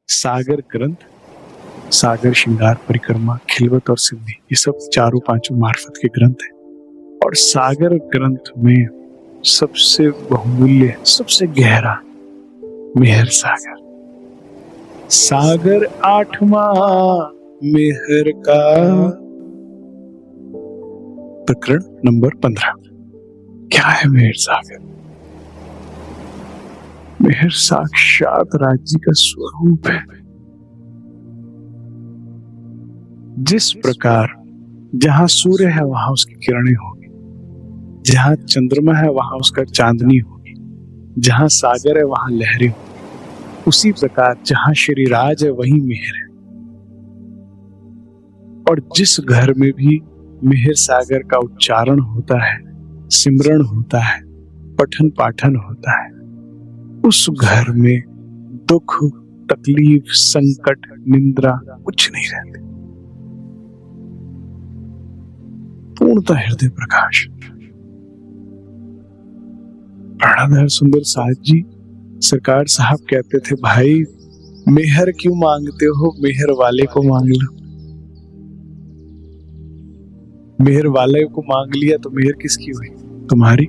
सागर ग्रंथ, सागर श्रृंगार परिक्रमा, खिलवत और सिद्धि, ये सब चारों पांचों मार्फत के ग्रंथ हैं। और सागर ग्रंथ में सबसे बहुमूल्य, सबसे गहरा मेहर सागर। सागर आठवां मेहर का, प्रकरण नंबर 15। क्या है मेहर सागर? मेहर साक्षात राज्य का स्वरूप है। जिस प्रकार जहां सूर्य है वहां उसकी किरणें होगी, जहां चंद्रमा है वहां उसका चांदनी होगी, जहां सागर है वहां लहरें होगी, उसी प्रकार जहां श्री राज है वहीं मेहर है। और जिस घर में भी मेहर सागर का उच्चारण होता है, सिमरण होता है, पठन पाठन होता है, उस घर में दुख, तकलीफ, संकट, निंद्रा कुछ नहीं रहते। पूर्णतः हृदय प्रकाश। प्राणाधार सुंदर साहब जी सरकार साहब कहते थे, भाई मेहर क्यों मांगते हो, मेहर वाले को मांग लो। मेहर वाले को मांग लिया तो मेहर किसकी हुई? तुम्हारी।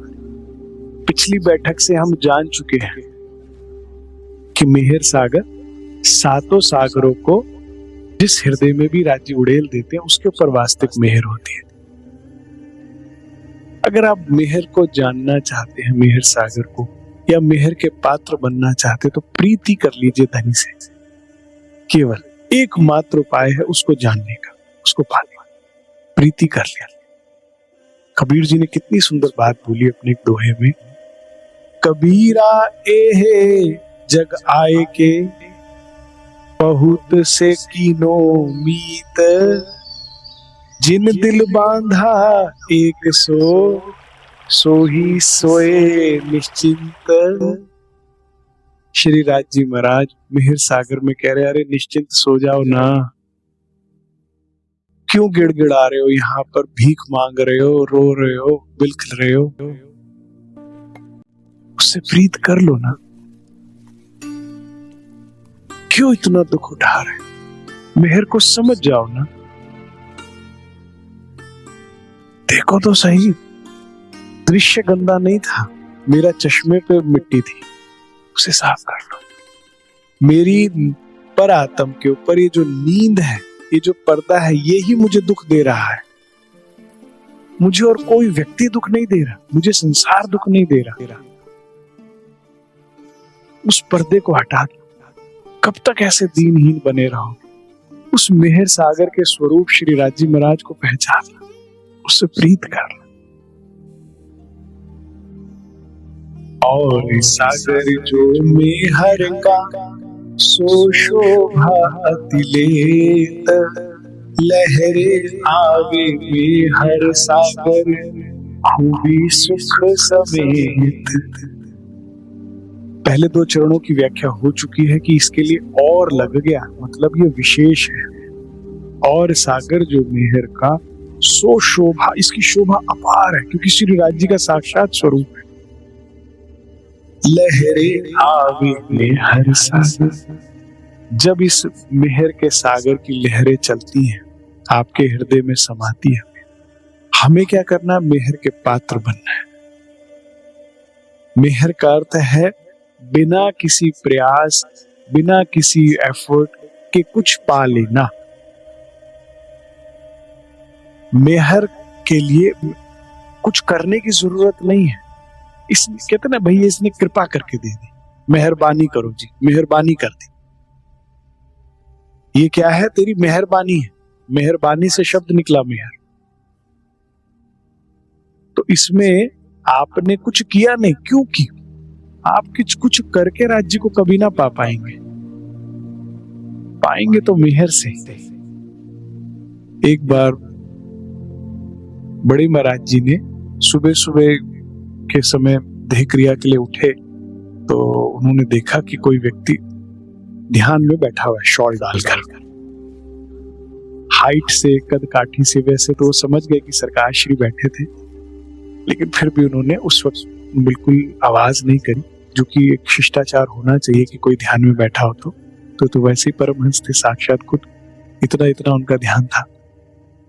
पिछली बैठक से हम जान चुके हैं कि मेहर सागर सातों सागरों को जिस हृदय में भी राज्य उड़ेल देते हैं उसके ऊपर वास्तविक मेहर होती है। अगर आप मेहर को जानना चाहते हैं, मेहर सागर को, या मेहर के पात्र बनना चाहते तो प्रीति कर लीजिए धनी से। केवल एकमात्र उपाय है उसको जानने का, उसको पाने का। प्रीति कर लिया। कबीर जी ने कितनी सुंदर बात बोली अपने एक दोहे में, कबीरा एहे जग आए के, बहुत से कीनो मीत, जिन दिल बांधा एक सो ही सोए निश्चिंत। श्री राज जी महाराज मेहर सागर में कह रहे, अरे निश्चिंत सो जाओ ना, क्यों गिड़गिड़ा रहे हो, यहाँ पर भीख मांग रहे हो, रो रहे हो, बिलख रहे हो, उससे प्रीत कर लो ना। क्यों इतना दुख उठा रहे? मेहर को समझ जाओ ना। देखो तो सही, दृश्य गंदा नहीं था, मेरा चश्मे पे मिट्टी थी, उसे साफ कर लो। मेरी पर आत्म के ऊपर ये जो नींद है, ये जो पर्दा है, ये ही मुझे दुख दे रहा है। मुझे और कोई व्यक्ति दुख नहीं दे रहा, मुझे संसार दुख नहीं दे रहा। उस पर्दे को हटा दो। कब तक ऐसे दीनहीन बने रहो? उस मेहर सागर के स्वरूप श्री राजी महाराज को पहचानना, उससे प्रीत करना। और सागर जो मेहर का, सो शोभा अतिलेत, लहरे आवे मेहर सागर, खूबी सुख समेत। पहले दो चरणों की व्याख्या हो चुकी है कि इसके लिए और लग गया, मतलब ये विशेष है। और सागर जो मेहर का, सो शोभा, इसकी शोभा अपार है क्योंकि श्री राज जी का साक्षात स्वरूप है। लहरे आवे मेहर सागर, जब इस मेहर के सागर की लहरें चलती हैं, आपके हृदय में समाती है, हमें क्या करना? मेहर के पात्र बनना है। मेहर का अर्थ है बिना किसी प्रयास, बिना किसी एफर्ट के कुछ पा लेना। मेहर के लिए कुछ करने की जरूरत नहीं है। इस कहते ना भैया, इसने कृपा करके दे दी, मेहरबानी करो जी, मेहरबानी कर दी। ये क्या है? तेरी मेहरबानी है। मेहरबानी से शब्द निकला मेहर। तो इसमें आपने कुछ किया नहीं, क्यों की? आप कुछ करके राज्य को कभी ना पा पाएंगे, पाएंगे तो मेहर से। एक बार बड़े महाराज जी ने सुबह सुबह के समय देह क्रिया के लिए उठे तो उन्होंने देखा कि कोई व्यक्ति ध्यान में बैठा हुआ है, शॉल डालकर। हाइट से, कद काठी से वैसे तो वो समझ गए कि सरकार श्री बैठे थे, लेकिन फिर भी उन्होंने उस वक्त बिल्कुल आवाज नहीं करी, जो कि एक शिष्टाचार होना चाहिए कि कोई ध्यान में बैठा हो तो तो वैसे ही परमहंस थे साक्षात खुद, इतना इतना उनका ध्यान था।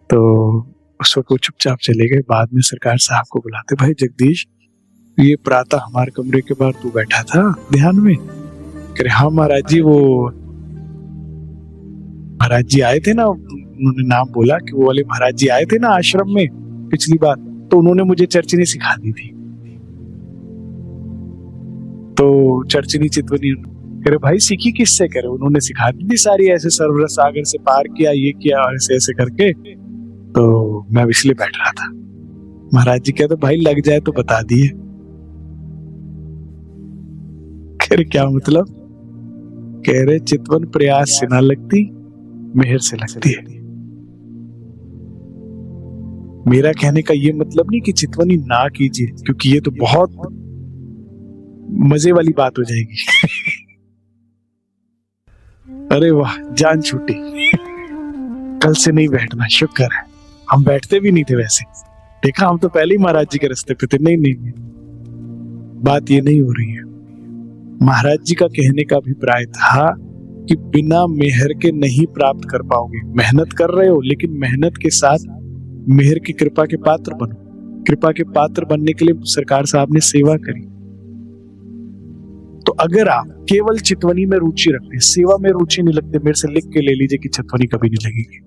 तो उस वक्त वो चुपचाप चले गए। बाद में सरकार साहब को बुलाते, भाई जगदीश, ये प्रातः हमारे कमरे के बाहर तू बैठा था ध्यान में? कह रहे हाँ महाराज जी, वो महाराज जी आए थे ना, उन्होंने नाम बोला कि वो वाले महाराज जी आए थे ना आश्रम में पिछली बार, तो उन्होंने मुझे चर्चिनी सिखा दी थी। तो चर्चिनी चितवनी, कह रहे भाई सीखी किससे? कह रहे उन्होंने सिखा दी थी सारी, ऐसे सरवर सागर से पार किया, ये किया और ऐसे ऐसे करके, तो मैं इसलिए बैठ रहा था। महाराज जी कहते भाई लग जाए तो बता दिए। कह रहे क्या मतलब? कह रहे चितवन प्रयास से ना लगती, मेहर से लगती है। मेरा कहने का ये मतलब नहीं कि चितवनी ना कीजिए, क्योंकि ये तो बहुत मजे वाली बात हो जाएगी। अरे वाह, जान छूटी, कल से नहीं बैठना। शुक्र है, हम बैठते भी नहीं थे वैसे, देखा हम तो पहले ही महाराज जी के रास्ते पे थे। नहीं नहीं, बात ये नहीं हो रही है। महाराज जी का कहने का अभिप्राय था कि बिना मेहर के नहीं प्राप्त कर पाओगे। मेहनत कर रहे हो, लेकिन मेहनत के साथ मेहर की कृपा के पात्र बनो। कृपा के पात्र बनने के लिए सरकार साहब ने सेवा करी। तो अगर आप केवल चितवनी में रुचि रखते, सेवा में रुचि नहीं लगते, मेरे से लिख के ले लीजिए कि चितवनी कभी नहीं लगेगी।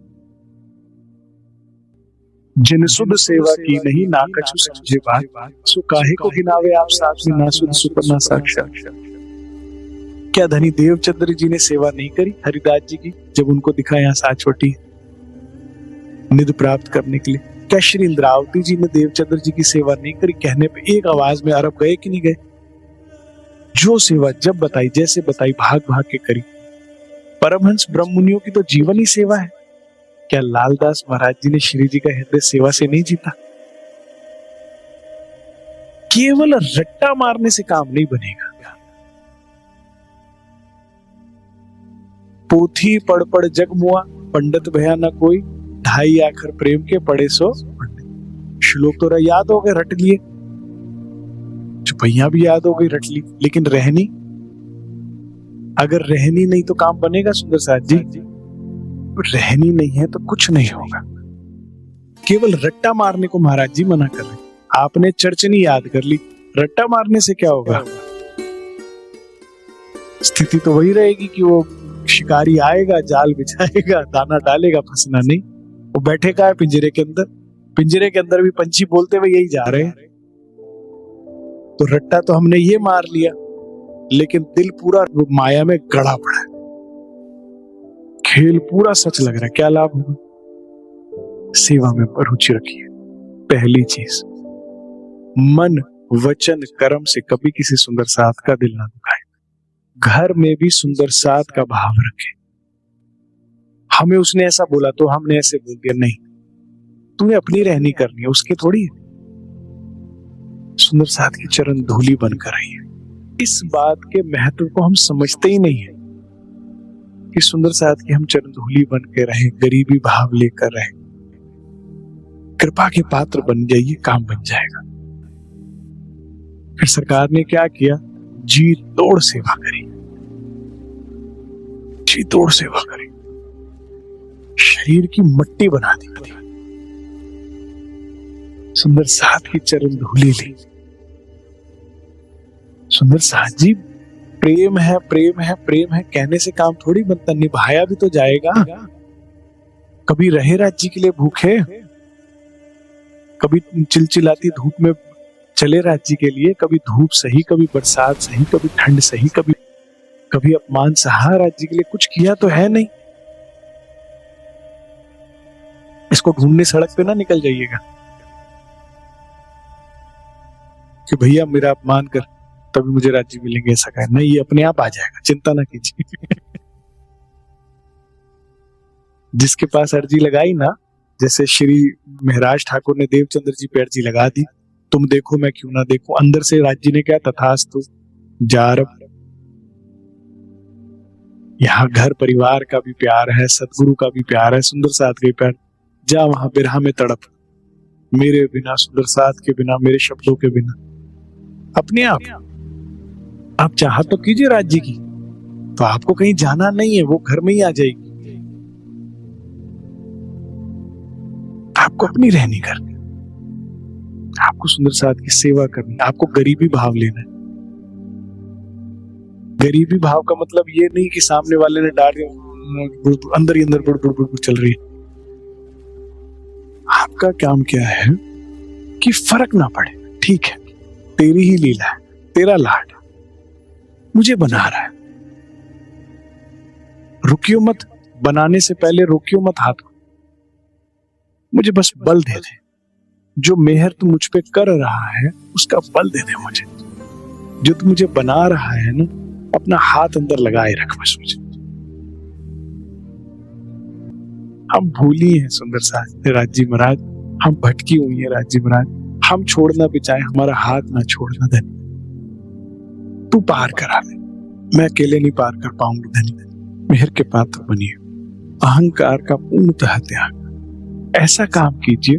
जिन सुध सेवा की नहीं ना कछु समझे बात, सो काहे को गिनावे आप साथ में ना सुध सुपन्ना साक्षात। क्या धनी देवचंद्र जी ने सेवा नहीं करी हरिदास जी की, जब उनको दिखा यहाँ साथ छोटी निध प्राप्त करने के लिए? क्या श्री इंद्रावती जी ने देवचंद्र जी की सेवा नहीं करी? कहने पे एक आवाज में अरब गए कि नहीं गए? जो सेवा जब बताई, जैसे बताई, भाग भाग के करी। परमहंस ब्रह्म मुनियों की तो जीवन ही सेवा है। क्या लालदास महाराज जी ने श्री जी का हृदय सेवा से नहीं जीता? केवल रट्टा मारने से काम नहीं बनेगा। पोथी पढ़ पढ़ जग मुआ, पंडित भया न कोई, ढाई आखर प्रेम के पढ़े सो पंडित। श्लोक तो याद हो गए, रट लिए, चुपैया भी याद हो गई, रट ली, लेकिन रहनी, अगर रहनी नहीं तो काम बनेगा सुंदर साथ जी? रहनी नहीं है तो कुछ नहीं होगा। केवल रट्टा मारने को महाराज जी मना कर रहे। आपने चर्चनी याद कर ली, रट्टा मारने से क्या होगा? स्थिति तो वही रहेगी कि वो शिकारी आएगा, जाल बिछाएगा, दाना डालेगा, फंसना नहीं। वो बैठेगा पिंजरे के अंदर, पिंजरे के अंदर भी पंछी बोलते हुए यही जा रहे हैं। तो रट्टा तो हमने ये मार लिया, लेकिन दिल पूरा माया में गड़ा पड़ा है, खेल पूरा सच लग रहा है। क्या लाभ होगा? सेवा में रुचि रखिए। पहली चीज, मन वचन कर्म से कभी किसी सुंदर साथ का दिल ना दुखाए। घर में भी सुंदर साथ का भाव रखे। हमें उसने ऐसा बोला तो हमने ऐसे बोल दिया, नहीं, तुम्हें अपनी रहनी करनी है, उसके थोड़ी है। सुंदर साथ की चरण धूली बनकर रही है। इस बात के महत्व को हम समझते ही नहीं है कि सुंदर साथ की हम चरण धूली बन के रहे, गरीबी भाव लेकर रहे। कृपा के पात्र बन जाइए, काम बन जाएगा। फिर सरकार ने क्या किया? जी तोड़ सेवा करी, जी तोड़ सेवा करी, शरीर की मट्टी बना दी। सुंदर साथ की चरण धूली ली। सुंदर साथ जी, प्रेम है, प्रेम है, प्रेम है कहने से काम थोड़ी बनता, निभाया भी तो जाएगा। कभी रहे राज्य जी के लिए भूखे, कभी चिलचिलाती धूप में चले राज्य के लिए, कभी धूप सही, कभी बरसात सही, कभी ठंड सही, कभी अपमान सहा राज्य के लिए। कुछ किया तो है नहीं। इसको ढूंढने सड़क पे ना निकल जाइएगा कि भैया मेरा अपमान कर तभी मुझे राज्य मिलेंगे, ऐसा कहे नहीं, ये अपने आप आ जाएगा, चिंता ना कीजिए। जिसके पास अर्जी लगाई ना, जैसे श्री महराज ठाकुर ने देवचंद्र जी पे अर्जी लगा दी, तुम देखो मैं क्यों ना देखूं, अंदर से राज्य ने क्या तथास्तु जा रब। यहाँ घर परिवार का भी प्यार है, सदगुरु का भी प्यार है, सुंदर साथ का भी प्यार। जा वहां बिरहा में तड़प, मेरे बिना, सुंदर साथ के बिना, मेरे शब्दों के बिना। अपने आप चाह तो कीजिए राज्य की, तो आपको कहीं जाना नहीं है, वो घर में ही आ जाएगी। आपको अपनी रहनी करनी, आपको सुंदर साथ की सेवा करनी, आपको गरीबी भाव लेना है। गरीबी भाव का मतलब ये नहीं कि सामने वाले ने डाल दिया, अंदर ही अंदर बुड़ बुड़ बुड़ चल रही है। आपका काम क्या है कि फर्क ना पड़े, ठीक है तेरी ही लीला है, तेरा लाड मुझे बना रहा है, रुकियो मत, बनाने से पहले रोकियो मत हाथ को, मुझे बस बल दे दे, जो मेहर तू मुझ पे कर रहा है उसका बल दे दे मुझे, जो तू मुझे बना रहा है ना, अपना हाथ अंदर लगाए रख बस मुझे। हम भूली हैं सुंदर साथ राज जी महाराज, हम भटकी हुई है राज जी महाराज, हम छोड़ना भी चाहे हमारा हाथ ना छोड़ना धनी, तू पार करा ले, मैं अकेले नहीं पार कर पाऊंगी धनी, मेहर के पात्र बनिए, अहंकार का पूर्णतः त्याग, ऐसा काम कीजिए।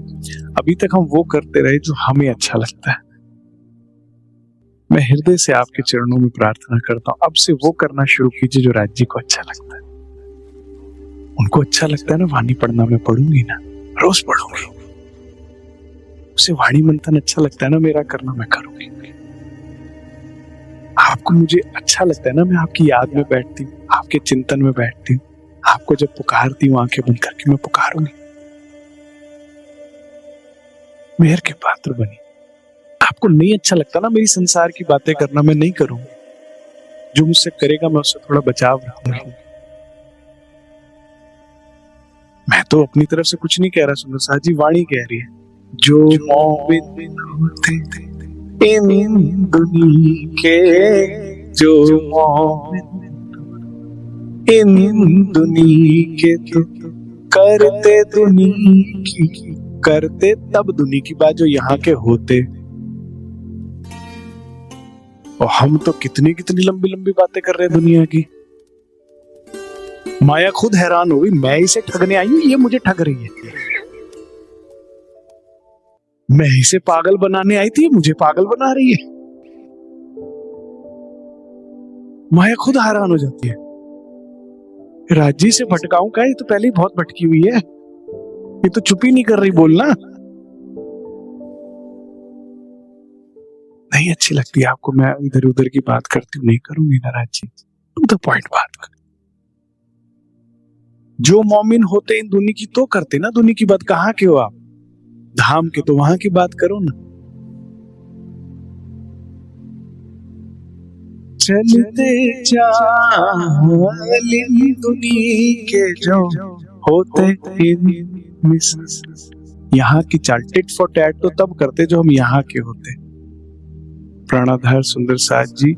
अभी तक हम वो करते रहे जो हमें अच्छा लगता है, मैं हृदय से आपके चरणों में प्रार्थना करता हूं, अब से वो करना शुरू कीजिए जो राज जी को अच्छा लगता है। उनको अच्छा लगता है ना वाणी पढ़ना, मैं पढ़ूंगी ना, रोज पढ़ूंगी। उसे वाणी मंथन अच्छा लगता है ना मेरा करना, मैं करूंगी। आपको मुझे अच्छा लगता है ना, मैं आपकी याद में बैठती हूँ, आपके चिंतन में बैठती हूँ, आपको जब पुकारती हूँ आंखें बंद करके मैं पुकारूंगी। मेहर के पात्र बनी। आपको नहीं अच्छा लगता ना मेरी संसार की बातें करना, मैं नहीं करूंगी, जो मुझसे करेगा मैं उससे थोड़ा बचाव रखूंगी। मैं तो अपनी तरफ से कुछ नहीं कह रहा, सुंदर साथ जी वाणी कह रही है, जो मोमिन होते इन दुनिया के, जो मोमिन इन दुनिया के, तो करते दुनिया की, करते तब दुनिया की बात जो यहाँ के होते। और हम तो कितनी कितनी लंबी लंबी बातें कर रहे हैं दुनिया की। माया खुद हैरान हो गई, मैं इसे ठगने आई हूं, ये मुझे ठग रही है। मैं इसे पागल बनाने आई थी, मुझे पागल बना रही है। माया खुद हैरान हो जाती है, राजी से भटकाऊं क्या, ये तो पहले ही बहुत भटकी हुई है, ये तो चुप ही नहीं कर रही बोलना। नहीं अच्छी लगती आपको मैं इधर उधर की बात करती हूँ, नहीं करूंगी ना राजी, टू द पॉइंट बात कर। जो मोमिन होते इन दुनिया की तो करते ना, दुनिया की बात कहाँ के हो आप, धाम के, तो वहां की बात करो ना। चलते चालिन दुनिया के जो होते इन, यहाँ की चाल टिट फॉर टैट तो तब करते जो हम यहाँ के होते। प्राणाधार सुंदर साथ जी,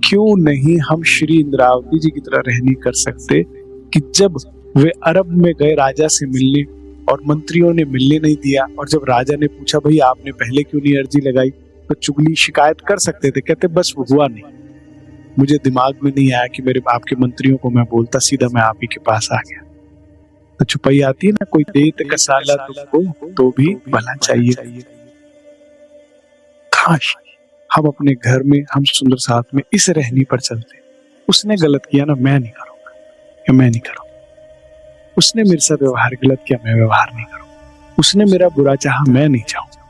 क्यों नहीं हम श्री इंद्रावती जी की तरह रहनी कर सकते कि जब वे अरब में गए राजा से मिलने और मंत्रियों ने मिलने नहीं दिया, और जब राजा ने पूछा भाई आपने पहले क्यों नहीं अर्जी लगाई, तो चुगली शिकायत कर सकते थे, कहते बस वो हुआ नहीं, मुझे दिमाग में नहीं आया कि मेरे आपके मंत्रियों को मैं बोलता, सीधा मैं आप ही के पास आ गया। तो छुपाई आती है ना, कोई देत कसाला तुमको तो भी भला चाहिए। काश हम अपने घर में हम सुंदर साथ में इस रहनी पर चलते। उसने गलत किया ना, मैं नहीं करूंगा, या मैं नहीं करूंगा। उसने मेरे साथ व्यवहार गलत किया, मैं व्यवहार नहीं करूंगा। उसने मेरा बुरा चाहा, मैं नहीं चाहूंगा।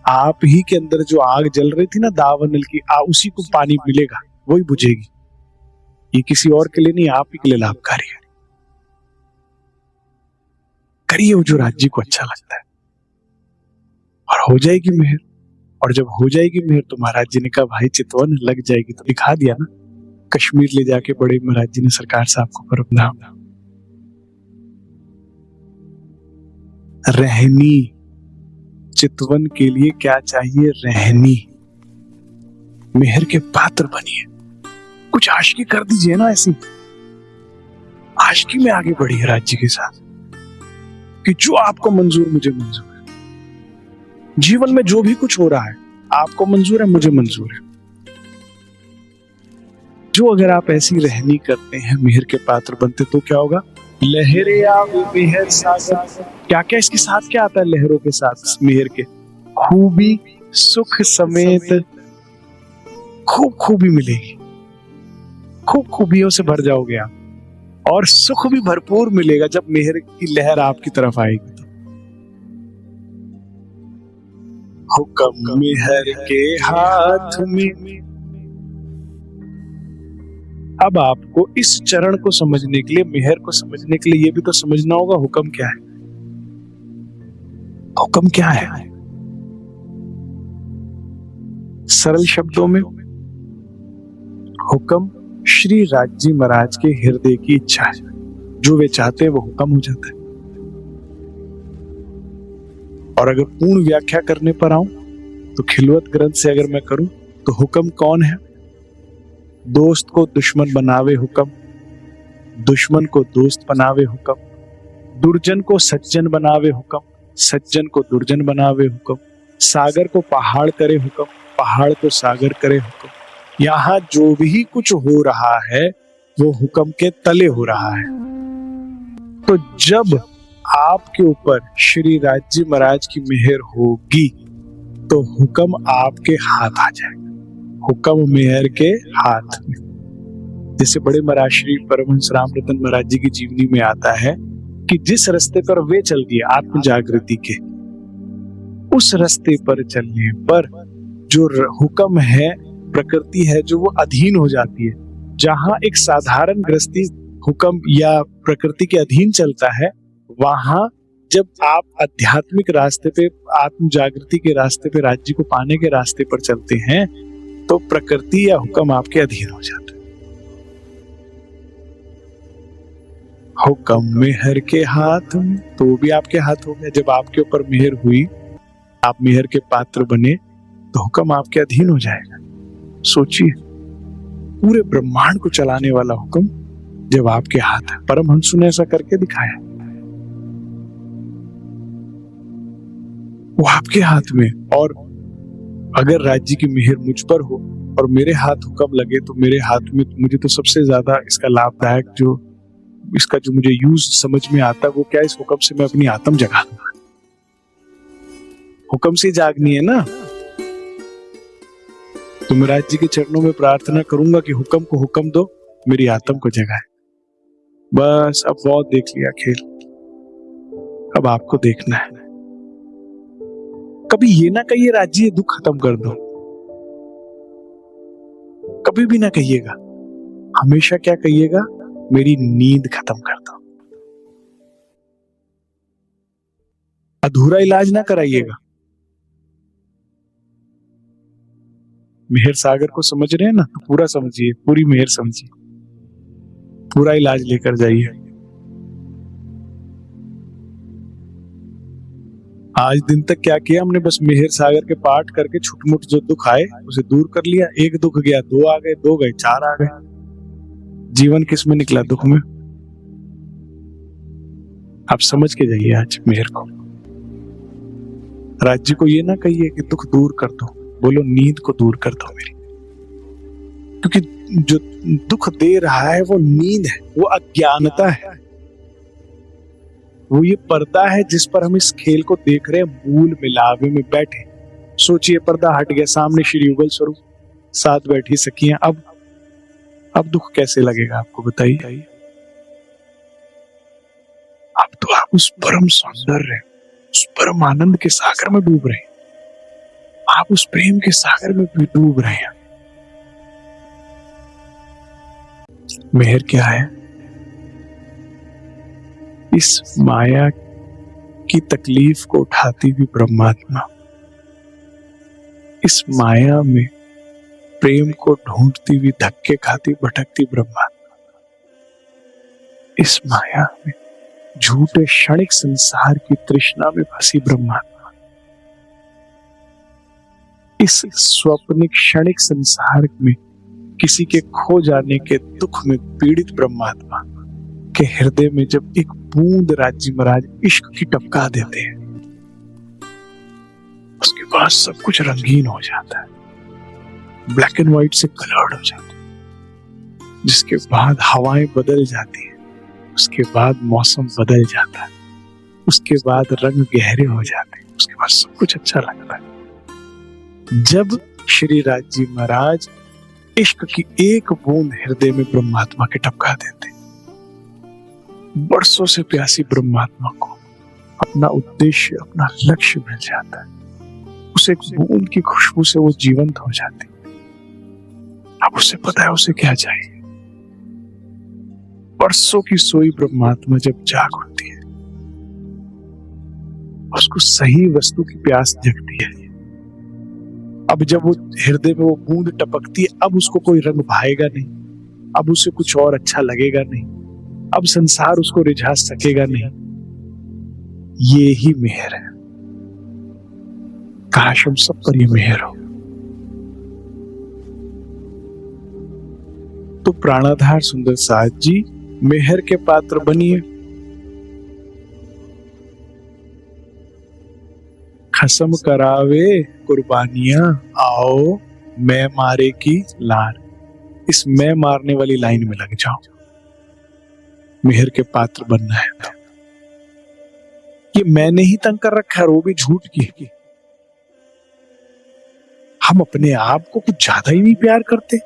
आप ही के अंदर जो आग जल रही थी ना दावानल की, उसी को पानी मिलेगा, वही बुझेगी। ये किसी और के लिए नहीं, आप ही के लिए लाभकारी है। करिए वो जो राज्य को अच्छा लगता है, और हो जाएगी मेहर। और जब हो जाएगी मेहर तो महाराज जी ने कहा भाई चितवन लग जाएगी, तो दिखा दिया ना, कश्मीर ले जाके बड़े महाराज जी ने सरकार साहब को परम रहनी। चितवन के लिए क्या चाहिए, रहनी। मेहर के पात्र बनिए, कुछ आशिकी कर दीजिए ना, ऐसी आशिकी में आगे बढ़िए राज्य के साथ कि जो आपको मंजूर मुझे मंजूर है। जीवन में जो भी कुछ हो रहा है आपको मंजूर है, मुझे मंजूर है। जो अगर आप ऐसी रहनी करते हैं, मेहर के पात्र बनते, तो क्या होगा, लहरे आवे मेहर सागर। क्या क्या इसके साथ क्या आता है लहरों के साथ मेहर के, खूबी सुख समेत, खूब खूबी मिलेगी। खूब खूबियों से भर जाओगे आप, और सुख भी भरपूर मिलेगा जब मेहर की लहर आपकी तरफ आएगी। हुक्म मेहर के हाथ में। अब आपको इस चरण को समझने के लिए, मेहर को समझने के लिए, ये भी तो समझना होगा हुक्म क्या है। हुक्म क्या है? सरल शब्दों में, हुक्म श्री राज जी महाराज के हृदय की इच्छा है। जो वे चाहते हैं वो हुक्म हो जाता है। और अगर पूर्ण व्याख्या करने पर आऊं तो खिलवत ग्रंथ से अगर मैं करूं तो हुक्म कौन है? दोस्त को दुश्मन बनावे हुक्म, दुश्मन को दोस्त बनावे हुक्म, दुर्जन को सज्जन बनावे हुक्म, सज्जन को दुर्जन बनावे हुक्म, सागर को पहाड़ करे हुक्म, पहाड़ को सागर करे हुक्म। यहां जो भी कुछ हो रहा है वो हुक्म के तले हो रहा है। तो जब आपके ऊपर श्री राज जी महाराज की मेहर होगी तो हुक्म आपके हाथ आ जाएगा। हुक्म मेहर के हाथ में। जैसे बड़े महाराज श्री परमहंस राम रतन महाराज जी की जीवनी में आता है कि जिस रास्ते पर वे चल दिए आत्म जागृति के, उस रास्ते पर चलने पर जो हुक्म है, प्रकृति है, जो वो अधीन हो जाती है। जहां एक साधारण गृहस्थी हुक्म या प्रकृति के अधीन चलता है, वहां जब आप आध्यात्मिक रास्ते पे, आत्म जागृति के रास्ते पे, राज्य को पाने के रास्ते पर चलते हैं तो प्रकृति या हुक्म आपके अधीन हो जाता है। हुक्म मेहर के हाथ में, तो भी आपके हाथ हो गया। जब आपके ऊपर मेहर हुई, आप मेहर के पात्र बने, तो हुक्म आपके अधीन हो जाएगा। सोचिए, पूरे ब्रह्मांड को चलाने वाला हुक्म जब आपके हाथ है। परमहंस ने ऐसा करके दिखाया, वो आपके हाथ में। और अगर राज्य की मेहर मुझ पर हो और मेरे हाथ हुक्म लगे तो मेरे हाथ में, मुझे तो सबसे ज्यादा इसका लाभदायक, जो इसका जो मुझे यूज समझ में आता है वो क्या, इस हुक्म से मैं अपनी आत्म जगा दूंगा। हुक्म से जागनी है ना, तो मैं राज्य के चरणों में प्रार्थना करूंगा कि हुक्म को हुक्म दो, मेरी आत्म को जगाए। बस अब बहुत देख लिया खेल, अब आपको देखना है। कभी ये ना कहिए राज्य ये दुख खत्म कर दो, कभी भी ना कहिएगा। हमेशा क्या कहिएगा, मेरी नींद खत्म कर दो। अधूरा इलाज ना कराइएगा। मेहर सागर को समझ रहे हैं ना, तो पूरा समझिए, पूरी मेहर समझिए, पूरा इलाज लेकर जाइए। आज दिन तक क्या किया हमने, बस मेहर सागर के पाठ करके छुटमुट जो दुख आए उसे दूर कर लिया। एक दुख गया, दो आ गए, दो गए, चार आ गए। जीवन किस में निकला, दुख में। आप समझ के जाइए आज मेहर को। राज्य को ये ना कहिए कि दुख दूर कर दो, बोलो नींद को दूर कर दो मेरी। क्योंकि जो दुख दे रहा है वो नींद है, वो अज्ञानता है, वो ये पर्दा है जिस पर हम इस खेल को देख रहे हैं, मूल मिलावे में बैठे। सोचिए, पर्दा हट गया, सामने श्री युगल स्वरूप, साथ बैठी सखियां। अब दुख कैसे लगेगा आपको, बताइए। अब तो आप उस परम सौंदर्य, उस परम आनंद के सागर में डूब रहे हैं, आप उस प्रेम के सागर में भी डूब रहे हैं। मेहर क्या है? इस माया की तकलीफ को उठाती हुई ब्रह्मात्मा, इस माया में प्रेम को ढूंढती हुई, धक्के खाती भटकती ब्रह्मात्मा, इस माया में झूठे क्षणिक संसार की तृष्णा में फंसी ब्रह्मात्मा, इस स्वप्निक क्षणिक संसार में किसी के खो जाने के दुख में पीड़ित ब्रह्मात्मा के हृदय में जब एक बूंद राज्य महाराज इश्क की टपका देते हैं, उसके बाद सब कुछ रंगीन हो जाता है, ब्लैक एंड व्हाइट से कलर्ड हो जाता है। जिसके बाद हवाएं बदल जाती है, उसके बाद मौसम बदल जाता है, उसके बाद रंग गहरे हो जाते हैं, उसके बाद सब कुछ अच्छा लगता है। जब श्री राज जी महाराज इश्क की एक बूंद हृदय में ब्रह्मात्मा के टपका देते। बरसों से प्यासी ब्रह्मात्मा को अपना उद्देश्य, अपना लक्ष्य मिल जाता है। उसे एक बूंद की खुशबू से वो जीवंत हो जाती। अब उसे पता है उसे क्या चाहिए। बरसों की सोई ब्रह्मात्मा जब जाग उठती है, उसको सही वस्तु की प्यास जगती है। अब जब वो हृदय में वो बूंद टपकती है, अब उसको कोई रंग भाएगा नहीं, अब उसे कुछ और अच्छा लगेगा नहीं, अब संसार उसको रिझा सकेगा नहीं। ये ही मेहर है। काश हम सब पर ये मेहर हो। तो प्राणाधार सुंदर साथ जी, मेहर के पात्र बनिए। खसम करावे कुर्बानियां, आओ मैं मारे की लार। इस मैं मारने वाली लाइन में लग जाओ। मेहर के पात्र बनना है तो ये मैंने ही तंग कर रखा है, वो भी झूठ की। हम अपने आप को कुछ ज्यादा ही नहीं प्यार करते।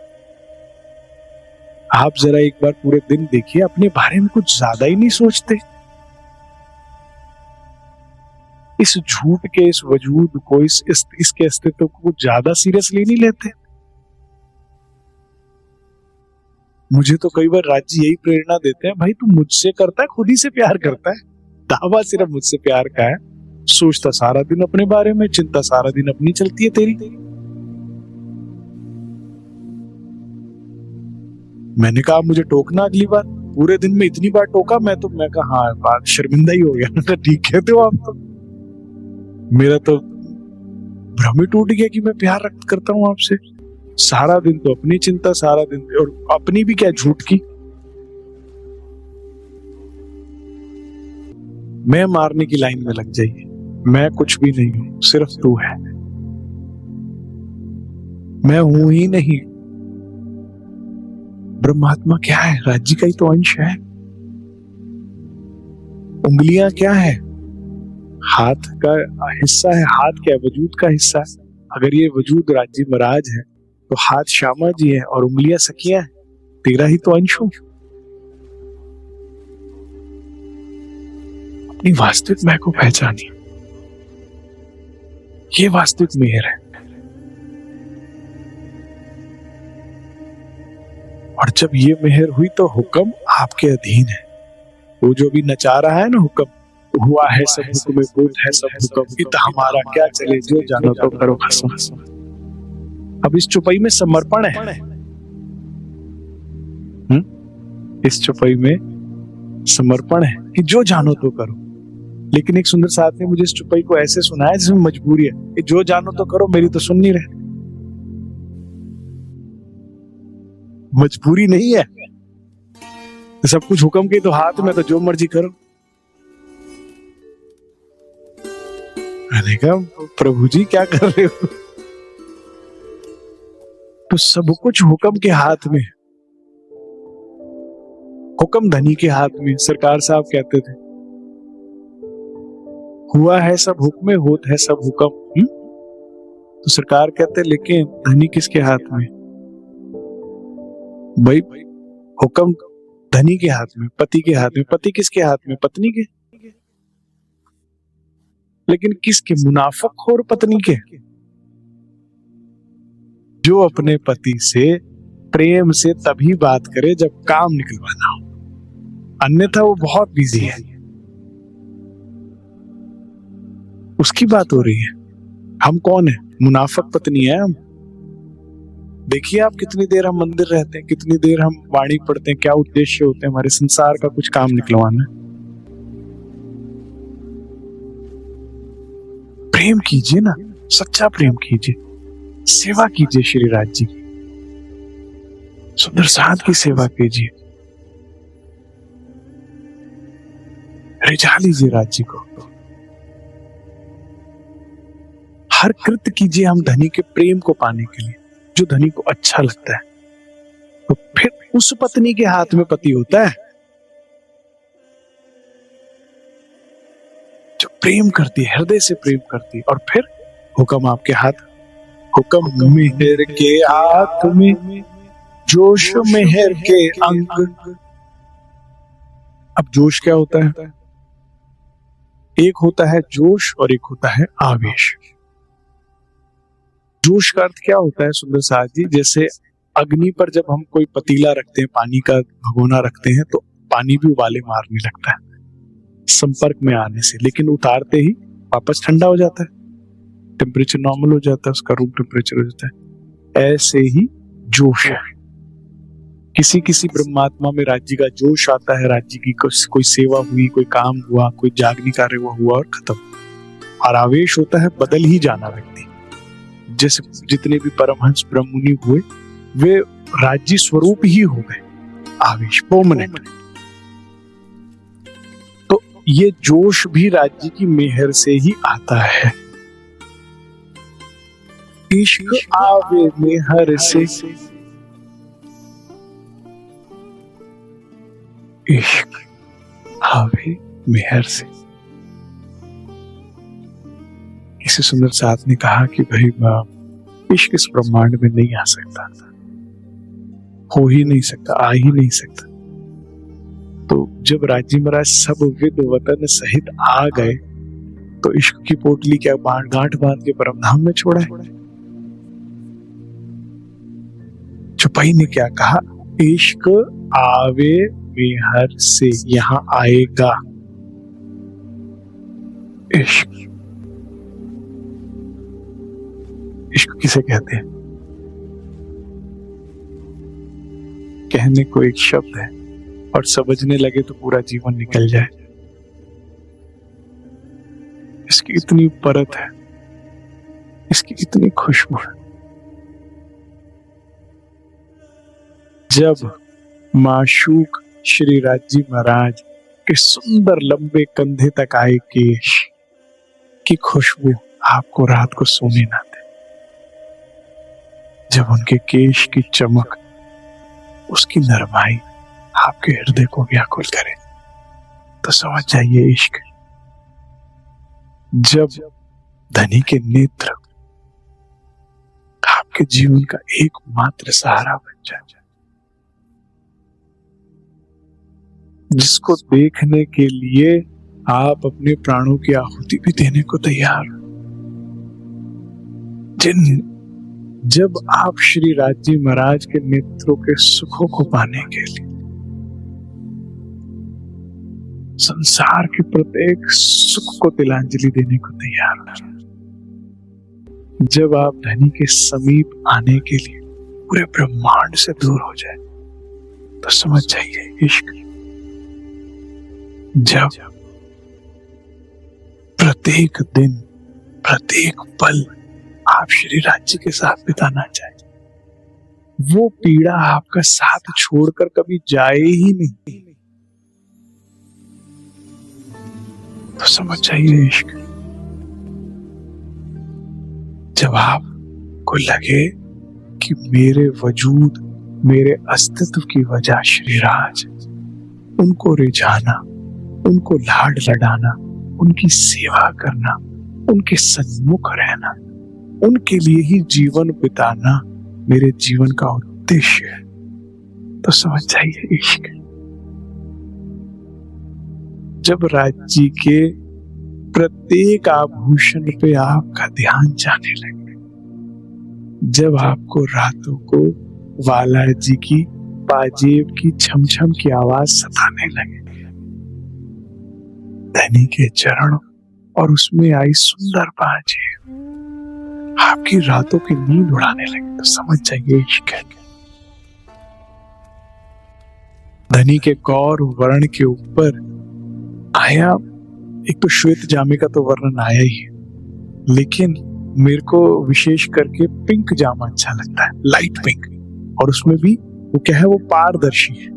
आप जरा एक बार पूरे दिन देखिए, अपने बारे में कुछ ज्यादा ही नहीं सोचते। इस झूठ के, इस वजूद को, इसके अस्तित्व को कुछ ज्यादा सीरियसली नहीं लेते। मुझे तो कई बार राज्य यही प्रेरणा देते हैं, भाई तू मुझसे करता है, खुद ही से प्यार करता है, दावा सिर्फ मुझसे प्यार का है, सोचता सारा दिन अपने बारे में, चिंता सारा दिन अपनी चलती है तेरी। मैंने कहा मुझे टोकना अगली बार। पूरे दिन में इतनी बार टोका मैं कहा हाँ बात शर्मिंदा ही हो गया। ठीक कहते हो आप तो। मेरा तो भ्रम ही टूट गया कि मैं प्यार करता हूं आपसे। सारा दिन तो अपनी चिंता, सारा दिन, और अपनी भी क्या, झूठ की। मैं मारने की लाइन में लग जाइए। मैं कुछ भी नहीं हूं, सिर्फ तू है। मैं हूं ही नहीं। ब्रह्मात्मा क्या है? राज्य का ही तो अंश है। उंगलियां क्या है? हाथ का हिस्सा है। हाथ क्या है? वजूद का हिस्सा है। अगर ये वजूद राज्य महाराज है तो हाथ श्यामा जी है और उंगलियां सखियां है। तेरा ही तो अंश हूं। अपनी वास्तविक मैं को पहचानिए। ये वास्तविक मेहर है। और जब ये मेहर हुई तो हुक्म आपके अधीन है। वो जो भी नचा रहा है ना, हुक्म हुआ है सब हुक्म, बोध है सब हुक्म, इत हमारा क्या चले, जो जानो तो करो खसम। अब इस चुपई में समर्पण है। इस चुपई में समर्पण है कि जो जानो तो करो। लेकिन एक सुंदर साथ ने मुझे इस चुपई को ऐसे सुनाया जिसमें मजबूरी है कि जो जानो तो करो, मेरी तो सुन नहीं रहे। मजबूरी नहीं है, सब कुछ हुक्म के तो हाथ में, तो जो मर्जी करो। मैंने कहा प्रभु जी क्या कर रहे हो? तो सब कुछ हुक्म के हाथ में। हुक्म धनी के हाथ में। सरकार साहब कहते थे हुआ है सब हुक्म, होत है सब हुक्म। तो सरकार कहते लेकिन धनी किसके हाथ में? भाई हुक्म धनी के हाथ में, पति के हाथ में। पति किसके हाथ में? पत्नी के। लेकिन किसके? मुनाफिकखोर पत्नी के, जो अपने पति से प्रेम से तभी बात करे जब काम निकलवाना हो, अन्यथा वो बहुत बिजी है। उसकी बात हो रही है। हम कौन है? मुनाफिक पत्नी है हम। देखिए आप कितनी देर हम मंदिर रहते हैं, कितनी देर हम वाणी पढ़ते हैं, क्या उद्देश्य होते हैं हमारे? संसार का कुछ काम निकलवाना। प्रेम कीजिए ना, सच्चा प्रेम कीजिए, सेवा कीजिए श्री राज जी की, सुंदर साथ की सेवा कीजिए, रिझा लीजिए राज जी को। हर कृत्य कीजिए हम धनी के प्रेम को पाने के लिए, जो धनी को अच्छा लगता है। तो फिर उस पत्नी के हाथ में पति होता है जो प्रेम करती है, हृदय से प्रेम करती है। और फिर हुक्म आपके हाथ, हुक्म मेहर के हाथ में, जोश मेहर के अंग। अब जोश क्या होता है? एक होता है जोश और एक होता है आवेश। जोश का अर्थ क्या होता है सुंदर साथ जी? जैसे अग्नि पर जब हम कोई पतीला रखते हैं, पानी का भगोना रखते हैं, तो पानी भी उबाले मारने लगता है संपर्क में आने से, लेकिन उतारते ही वापस ठंडा हो जाता है, टेम्परेचर नॉर्मल हो जाता है, उसका रूम टेम्परेचर हो जाता है। ऐसे ही जोश है। किसी किसी ब्रह्मात्मा में राज्य का जोश आता है, राज्य की कोई सेवा हुई, कोई काम हुआ, कोई जागनी कार्य हुआ और खत्म। और आवेश होता है बदल ही जाना व्यक्ति। जैसे जितने भी परमहंस ब्रह्ममुनि हुए वे राज्य स्वरूप ही हो गए, आवेश परमानेंट। तो ये जोश भी राज्य की मेहर से ही आता है। इश्क आवे मेहर से, इश्क आवे मेहर से। किसी सुंदर साथ ने कहा कि भाई इश्क इस ब्रह्मांड में नहीं आ सकता, हो ही नहीं सकता, आ ही नहीं सकता। तो जब राजी महाराज सब विद वतन सहित आ गए तो इश्क की पोटली क्या गांठ बांध के परमधाम में छोड़ा है? चौपाई ने क्या कहा? इश्क आवे मेहर से, यहां आएगा इश्क। इश्क किसे कहते हैं? कहने को एक शब्द है और समझने लगे तो पूरा जीवन निकल जाए। इसकी इतनी परत है, इसकी इतनी खुशबू है। जब माशूक श्री राज्य महाराज के सुंदर लंबे कंधे तक आए केश की खुशबू आपको रात को सोने ना दे, जब उनके केश की चमक, उसकी नरमाई आपके हृदय को व्याकुल करे, तो समझ जाइए इश्क। जब धनी के नेत्र आपके जीवन का एकमात्र सहारा बन जाए, जिसको देखने के लिए आप अपने प्राणों की आहुति भी देने को तैयार, जब आप श्री राज्य महाराज के नेत्रों के सुखों को पाने के लिए संसार के प्रत्येक सुख को तिलांजलि देने को तैयार हो, जब आप धनी के समीप आने के लिए पूरे ब्रह्मांड से दूर हो जाए, तो समझ जाइए इश्क। जब प्रत्येक दिन, प्रत्येक पल आप श्री राज्य के साथ बिताना चाहें, वो पीड़ा आपका साथ छोड़कर कभी जाए ही नहीं, तो समझ जाइए इश्क। जब आपको लगे कि मेरे वजूद, मेरे अस्तित्व की वजह श्री राज, उनको रिझाना, उनको लाड लडाना, उनकी सेवा करना, उनके सन्मुख रहना, उनके लिए ही जीवन बिताना मेरे जीवन का उद्देश्य है, तो समझ जाइए इश्क। जब राज्य के प्रत्येक आभूषण पे आपका ध्यान जाने लगे, जब आपको रातों को वाला जी की पाजेब की छमछम की आवाज सताने लगे, धनी के चरण और उसमें आई सुंदर पाजेब आपकी रातों की नींद उड़ाने लगे, तो समझ जाइए इश्क है। धनी के गौर वर्ण के ऊपर आया, एक तो श्वेत जामे का तो वर्णन आया ही है, लेकिन मेरे को विशेष करके पिंक जामा अच्छा लगता है, लाइट पिंक, और उसमें भी वो क्या है, वो पारदर्शी है।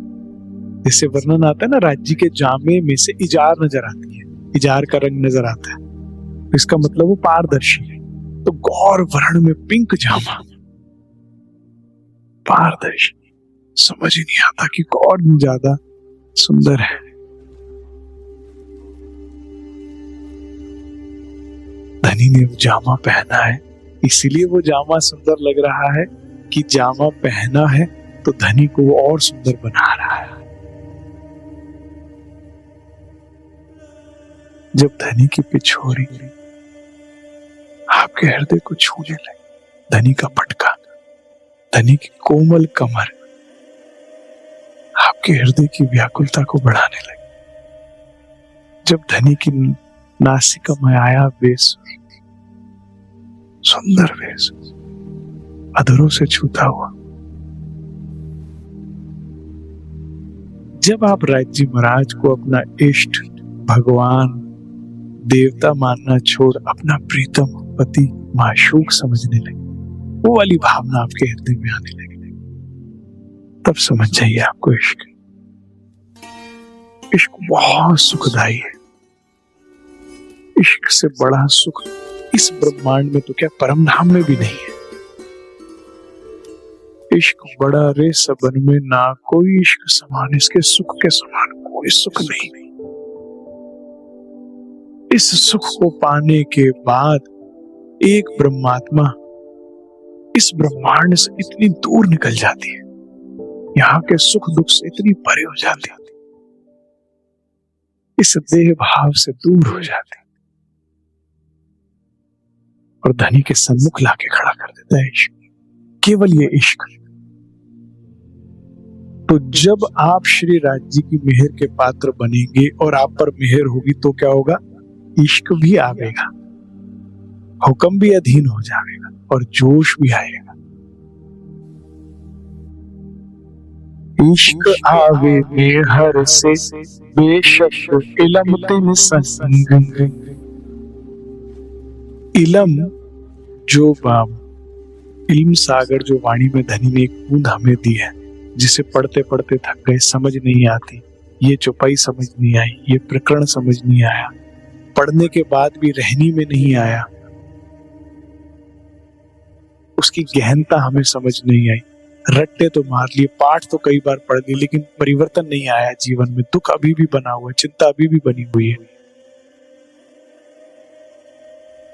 जैसे वर्णन आता है ना, राज्य के जामे में से इजार नजर आती है, इजार का रंग नजर आता है, तो इसका मतलब वो पारदर्शी है। तो गौर वर्ण में पिंक जामा, पारदर्शी, समझ ही नहीं आता कि कौन ज्यादा सुंदर है। धनी ने वो जामा पहना है, इसीलिए वो जामा सुंदर लग रहा है कि जामा पहना है तो धनी को वो और सुंदर बना रहा है। जब धनी की पिछोरी आपके हृदय को छूने लगे, धनी का पटका, धनी की कोमल कमर आपके हृदय की व्याकुलता को बढ़ाने लगे। जब धनी की नासिका में आया बेसुर सुंदर वेश अधरों से छूता हुआ, जब आप राज्य महाराज को अपना इष्ट, भगवान, देवता मानना छोड़ अपना प्रीतम पति माशूक समझने लगे, वो वाली भावना आपके हृदय में आने लगी, तब समझ जाइए आपको इश्क बहुत सुखदायी है। इश्क से बड़ा सुख इस ब्रह्मांड में तो क्या परम धाम में भी नहीं है। इश्क बड़ा रे सबन में, ना कोई इश्क समान, इसके सुख के समान कोई सुख नहीं। इस सुख को पाने के बाद एक ब्रह्मात्मा इस ब्रह्मांड से इतनी दूर निकल जाती है, यहाँ के सुख दुख से इतनी परे हो जाती है, इस देह भाव से दूर हो जाती है और धनी के सम्मुख लाके खड़ा कर देता है इश्क, केवल ये इश्क। तो जब आप श्री राज जी की मेहर के पात्र बनेंगे और आप पर मेहर होगी तो क्या होगा, इश्क भी आवेगा, हुक्म भी अधीन हो जाएगा और जोश भी आएगा। इश्क आवे मेहर से बेशक इलम तिन संग, इलम जो बाम, इल्म सागर जो वाणी में धनी ने एक बूंद हमें दी है, जिसे पढ़ते पढ़ते थक गए, समझ नहीं आती, ये चौपाई समझ नहीं आई, ये प्रकरण समझ नहीं आया, पढ़ने के बाद भी रहनी में नहीं आया, उसकी गहनता हमें समझ नहीं आई, रट्टे तो मार लिए, पाठ तो कई बार पढ़ लिए, लेकिन परिवर्तन नहीं आया जीवन में, दुख अभी भी बना हुआ है, चिंता अभी भी बनी हुई है।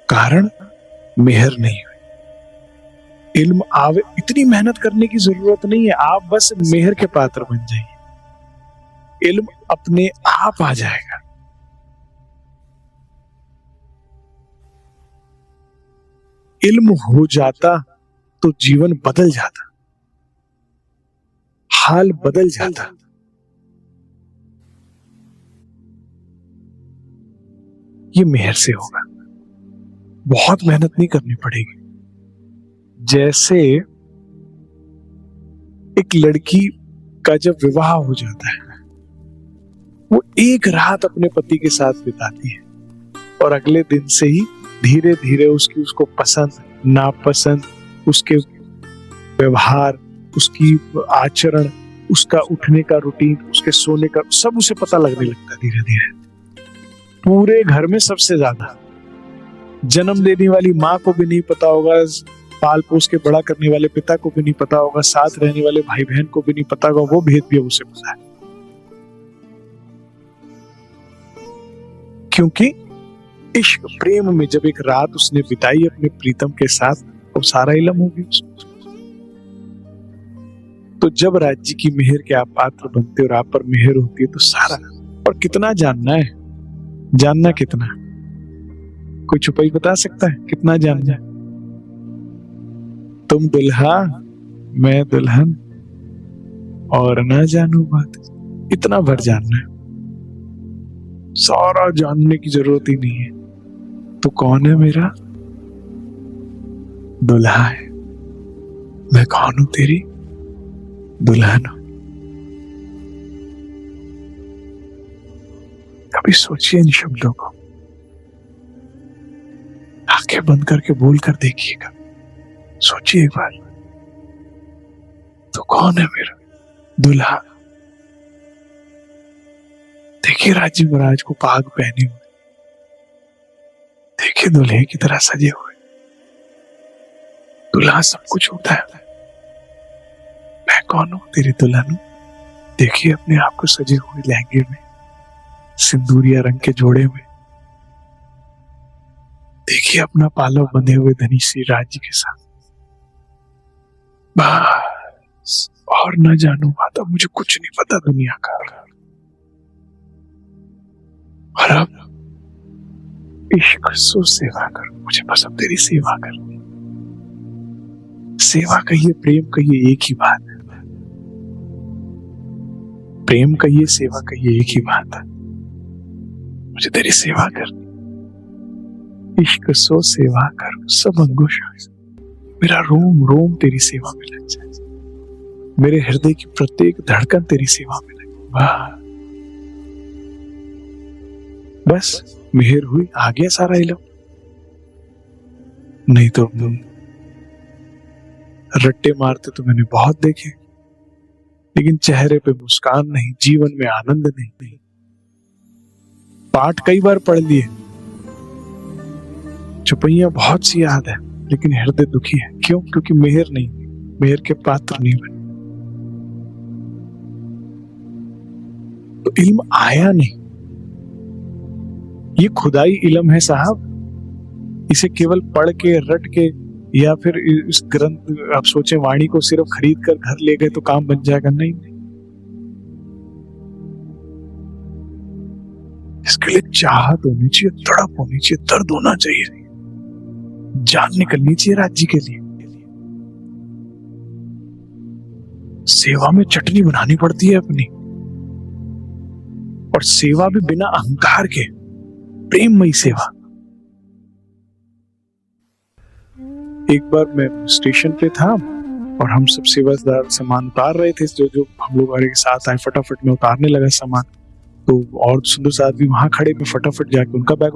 कारण मेहर नहीं हुई। इल्म आवे, इतनी मेहनत करने की जरूरत नहीं है, आप बस मेहर के पात्र बन जाइए, इल्म अपने आप आ जाएगा। इल्म हो जाता तो जीवन बदल जाता, हाल बदल जाता। ये मेहर से होगा, बहुत मेहनत नहीं करनी पड़ेगी। जैसे एक लड़की का जब विवाह हो जाता है, वो एक रात अपने पति के साथ बिताती है और अगले दिन से ही धीरे धीरे उसको पसंद नापसंद, उसके व्यवहार, उसकी आचरण, उसका उठने का रूटीन, उसके सोने का, सब उसे पता लगने लगता है धीरे धीरे। पूरे घर में सबसे ज्यादा जन्म देने वाली माँ को भी नहीं पता होगा, पाल पोस के बड़ा करने वाले पिता को भी नहीं पता होगा, साथ रहने वाले भाई बहन को भी नहीं पता होगा, वो भेद भी उसे पता है। क्योंकि इश्क प्रेम में जब एक रात उसने बिताई अपने प्रीतम के साथ, तो सारा इलम हो गया उसको। तो जब राज्य की मेहर के आप पात्र बनते और आप पर मेहर होती है तो सारा, और कितना जानना है, जानना कितना, कोई छुपाई बता सकता है कितना जानना है? तुम दुल्हा मैं दुल्हन और ना जानू बात, इतना भर जानना है, सारा जानने की जरूरत ही नहीं है। तो कौन है मेरा दुल्हा है, मैं कौन हूं तेरी दुल्हन हूं। कभी सोचिए इन शब्दों को, आंखें बंद करके बोल कर देखिएगा, सोचिए एक बार, तो कौन है मेरा दुल्हा। देखिए राजी महाराज को पाग पहने हुए, देखिए दुल्हे की तरह सजे हुए। दुल्हा सब कुछ होता है, मैं कौन हूं तेरी दुल्हन हूं। देखिए अपने आप को सजे हुए लहंगे में, सिंदूरिया रंग के जोड़े में, देखिए अपना पालव बंधे हुए धनी श्री राज जी के साथ। बस और न जानू माता, मुझे कुछ नहीं पता दुनिया का। और अब इश्क सो सेवा कर, मुझे बस अब तेरी सेवा कर। सेवा कहिए, प्रेम कहिए, एक ही बात है। प्रेम कहिए, सेवा कहिए, एक ही बात है। मुझे तेरी सेवा कर, इश्क सो सेवा कर, सब अंगों मेरा रोम रोम तेरी सेवा में लग जाए, मेरे हृदय की प्रत्येक धड़कन तेरी सेवा में लगे। वाह, बस मेहर हुई, आ गया सारा इल्म। नहीं तो रट्टे मारते तो मैंने बहुत देखे, लेकिन चेहरे पे मुस्कान नहीं, जीवन में आनंद नहीं। पाठ कई बार पढ़ लिए, चुपैया बहुत सी याद है, लेकिन हृदय दुखी है। क्यों? क्योंकि मेहर नहीं, मेहर के पात्र नहीं बने। तो इल्म आया नहीं। ये खुदाई इल्म है साहब। इसे केवल पढ़ के रट के या फिर इस ग्रंथ, आप सोचे वाणी को सिर्फ खरीद कर घर ले गए तो काम बन जाएगा? नहीं। इसके लिए चाहत होनी चाहिए, तड़प होनी चाहिए, दर्द होना चाहिए, जान निकलनी चाहिए राज्य के लिए। सेवा में चटनी बनानी पड़ती है अपनी, और सेवा भी बिना अहंकार के, प्रेममयी सेवा। एक बार मैं स्टेशन पे था और हम सब सेवादार सामान उतार रहे थे, जो हम लोग के साथ आए, फटाफट में उतारने लगा सामान। तो और सुंदर साथ भी वहां खड़े, मैं फटाफट जाके उनका बैग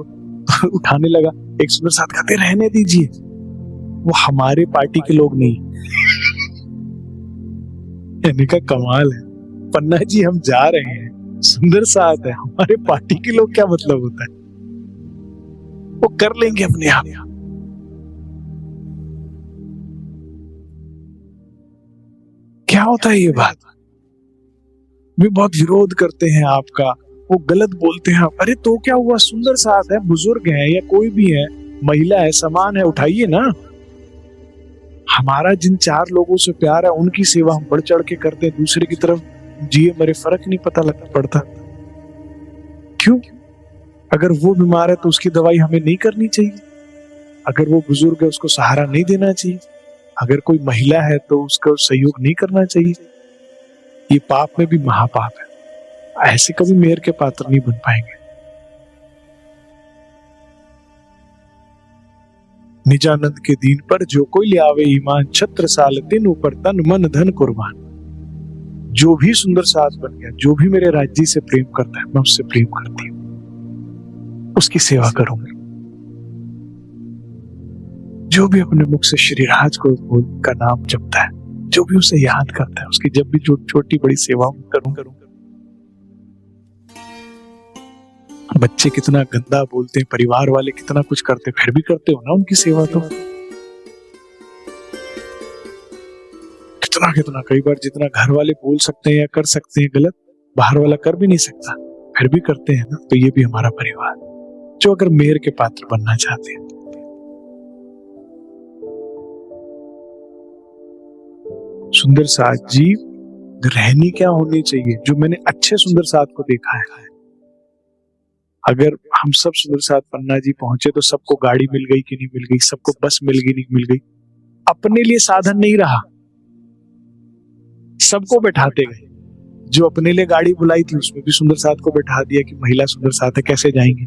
उठाने लगा। एक सुंदर साथ कहते, रहने दीजिए, वो हमारे पार्टी के लोग नहीं। यानी का कमाल है, पन्ना जी हम जा रहे हैं, सुंदर साथ है, हमारे पार्टी के लोग, क्या मतलब होता है? वो कर लेंगे अपने आप। क्या होता है ये बात? वे बहुत विरोध करते हैं आपका, वो गलत बोलते हैं। अरे तो क्या हुआ, सुंदर साथ है, बुजुर्ग है या कोई भी है, महिला है, समान है, उठाइए ना। हमारा जिन 4 लोगों से प्यार है, उनकी सेवा हम बढ़ चढ़ के करते हैं, दूसरे की तरफ जिए मरे फर्क नहीं पड़ता। क्यों? अगर वो बीमार है तो उसकी दवाई हमें नहीं करनी चाहिए? अगर वो बुजुर्ग है उसको सहारा नहीं देना चाहिए? अगर कोई महिला है तो उसका सहयोग नहीं करना चाहिए? ये पाप में भी महापाप है। ऐसे कभी मेहर के पात्र नहीं बन पाएंगे। निजानंद के दीन पर जो कोई ले आवे ईमान, छत्र साल दिन ऊपर तन मन धन कुर्बान। जो भी सुंदर साथ बन गया, जो भी मेरे राज्य से प्रेम करता है, मैं उससे प्रेम करती हूँ, उसकी सेवा करूंगी। जो भी अपने मुख से श्री राज को का नाम जपता है, जो भी उसे याद करता है, उसकी जब भी छोटी बड़ी सेवा करूं। बच्चे कितना गंदा बोलते हैं, परिवार वाले कितना कुछ करते, फिर भी करते हो ना उनकी सेवा। तो कितना कई बार जितना घर वाले बोल सकते हैं या कर सकते हैं गलत, बाहर वाला कर भी नहीं सकता, फिर भी करते हैं ना। तो ये भी हमारा परिवार, जो अगर मेहर के पात्र बनना चाहते हैं। सुंदर साथ जी रहनी क्या होनी चाहिए, जो मैंने अच्छे सुंदर साथ को देखा है। अगर हम सब सुंदर साथ पन्ना जी पहुंचे तो सबको गाड़ी मिल गई कि नहीं मिल गई, सबको बस मिल गई नहीं मिल गई, अपने लिए साधन नहीं रहा, सबको बैठाते गए। जो अपने लिए गाड़ी बुलाई थी उसमें भी सुंदर साथ को बैठा दिया कि महिला सुंदर साथ है, कैसे जाएंगे।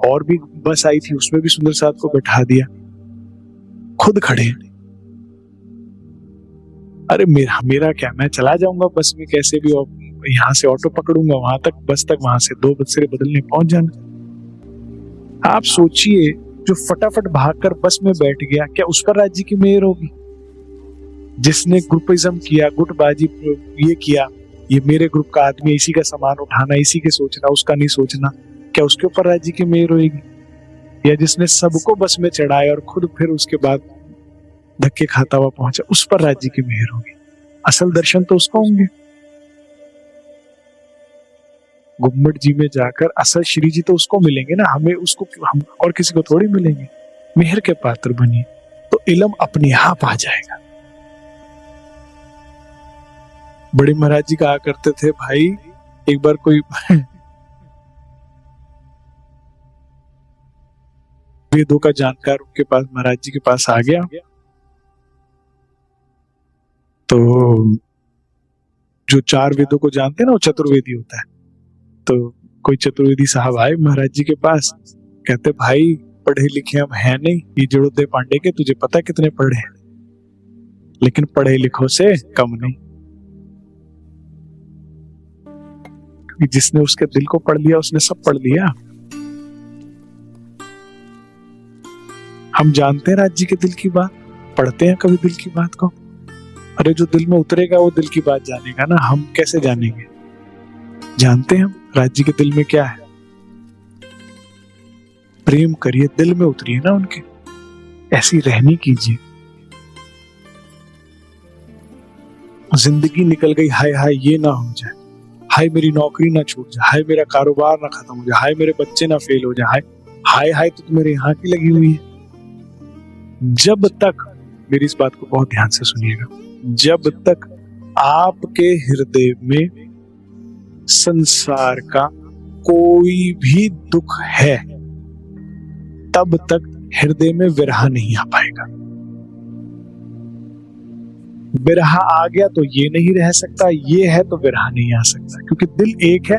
और भी बस आई थी उसमें भी सुंदर साथ को बैठा दिया, खुद खड़े। अरे मेरा क्या, मैं चला जाऊंगा बस में कैसे भी, यहाँ से ऑटो पकड़ूंगा वहां तक, बस तक, वहां से 2 बसेरे बदलने पहुंच जाना। आप सोचिए, जो फटाफट भागकर बस में बैठ गया, क्या उस पर राज्य की मेहर होगी? जिसने ग्रुपिज्म किया, गुटबाजी ये किया, ये मेरे ग्रुप का आदमी, इसी का सामान उठाना, इसी के सोचना, उसका नहीं सोचना, क्या उसके ऊपर राज्य की मेहर होगी? या जिसने सबको बस में चढ़ाया और खुद फिर उसके बाद धक्के खाता हुआ पहुंचा, उस पर राज्य की मेहर होगी? असल दर्शन तो उसको होंगे। गुम्मट जी में जाकर असल श्री जी तो उसको मिलेंगे ना, हमें उसको, हम और किसी को थोड़ी मिलेंगे। मेहर के पात्र बनिए तो इल्म अपने आप आ जाएगा। बड़े महाराज जी कहा करते थे, भाई एक बार कोई वेदों का जानकार उनके पास, महाराज जी के पास आ गया, तो जो 4 वेदों को जानते हैं ना, वो चतुर्वेदी होता है। तो कोई चतुर्वेदी साहब आए महाराज जी के पास, कहते भाई पढ़े लिखे हम हैं नहीं, ये जड़ोदय पांडे के तुझे पता कितने पढ़े हैं, लेकिन पढ़े लिखों से कम नहीं, क्योंकि जिसने उसके दिल को पढ़ लिया उसने सब पढ़ लिया। हम जानते हैं राज्य के दिल की बात, पढ़ते हैं कभी दिल की बात को? अरे जो दिल में उतरेगा वो दिल की बात जानेगा ना, हम कैसे जानेंगे? जानते हैं हम राज्य के दिल में क्या है? प्रेम करिए, दिल में उतरिए ना उनके, ऐसी रहनी कीजिए। जिंदगी निकल गई, हाय हाय ये ना हो जाए, हाय मेरी नौकरी ना छूट जाए, हाय मेरा कारोबार ना खत्म हो जाए, हाय मेरे बच्चे ना फेल हो जाए, हाय हाय हाय तो मेरे यहाँ की लगी हुई है। जब तक, मेरी इस बात को बहुत ध्यान से सुनिएगा, जब तक आपके हृदय में संसार का कोई भी दुख है, तब तक हृदय में विरह नहीं आ पाएगा। विरह आ गया तो ये नहीं रह सकता, ये है तो विरह नहीं आ सकता, क्योंकि दिल एक है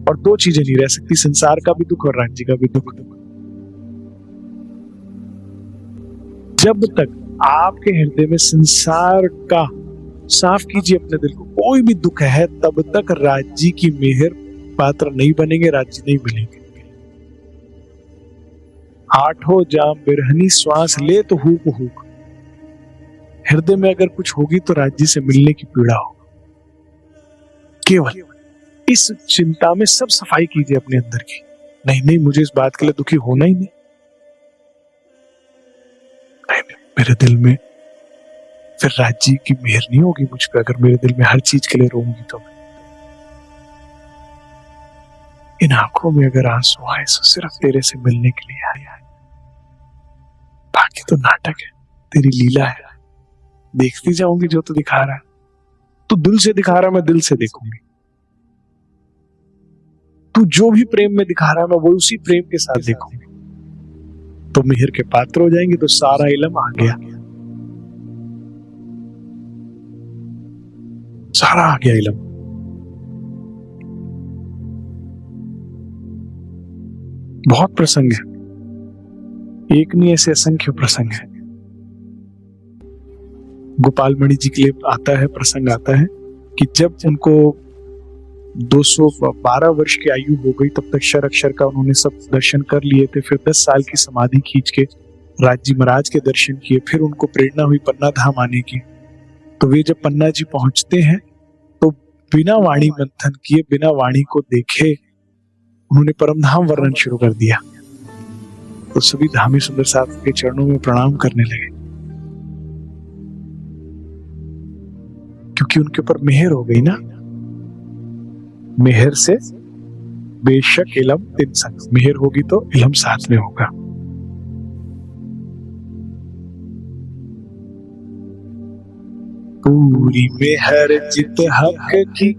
और 2 चीजें नहीं रह सकती, संसार का भी दुख और राज्य का भी दुख। जब तक आपके हृदय में संसार का, साफ कीजिए अपने दिल को, कोई भी दुख है, तब तक राज्य की मेहर पात्र नहीं बनेंगे, राज्य नहीं मिलेंगे। 8 जाम बिरहनी श्वास ले तो हुक हुक, हृदय में अगर कुछ होगी तो राज्य से मिलने की पीड़ा होगी। केवल इस चिंता में सब सफाई कीजिए अपने अंदर की, नहीं नहीं मुझे इस बात के लिए दुखी होना ही नहीं, मेरे दिल में फिर राज्य की मेहर नहीं होगी मुझ पे, अगर मेरे दिल में हर चीज के लिए रोऊंगी तो। इन आंखों में अगर आंसू आए तो सिर्फ तेरे से मिलने के लिए आए, बाकी तो नाटक है, तेरी लीला है, देखती जाऊंगी जो तू दिखा रहा है। तू दिल से दिखा रहा है, मैं दिल से देखूंगी। तू जो भी प्रेम में दिखा रहा है, मैं वो उसी प्रेम के साथ देखूंगी। तो मेहर के पात्र हो जाएंगे, तो सारा इल्म आ गया, सारा आ गया इल्म। बहुत प्रसंग है, एक नहीं ऐसे असंख्य प्रसंग है। गोपाल मणि जी के लिए आता है, प्रसंग आता है कि जब उनको 212 वर्ष की आयु हो गई, तब तक अक्षर अक्षर का उन्होंने सब दर्शन कर लिए थे। फिर 10 साल की समाधि खींच के राज्य महाराज के दर्शन किए। फिर उनको प्रेरणा हुई पन्ना धाम आने की। तो वे जब पन्ना जी पहुंचते हैं तो बिना वाणी मंथन किए, बिना वाणी को देखे उन्होंने परम धाम वर्णन शुरू कर दिया। तो सभी धामी सुंदर साथ के चरणों में प्रणाम करने लगे, क्योंकि उनके ऊपर मेहर हो गई ना। मेहर से बेशक इलम तिन संग, मेहर होगी तो इलम साथ में होगा। पूरी मेहर जित हक की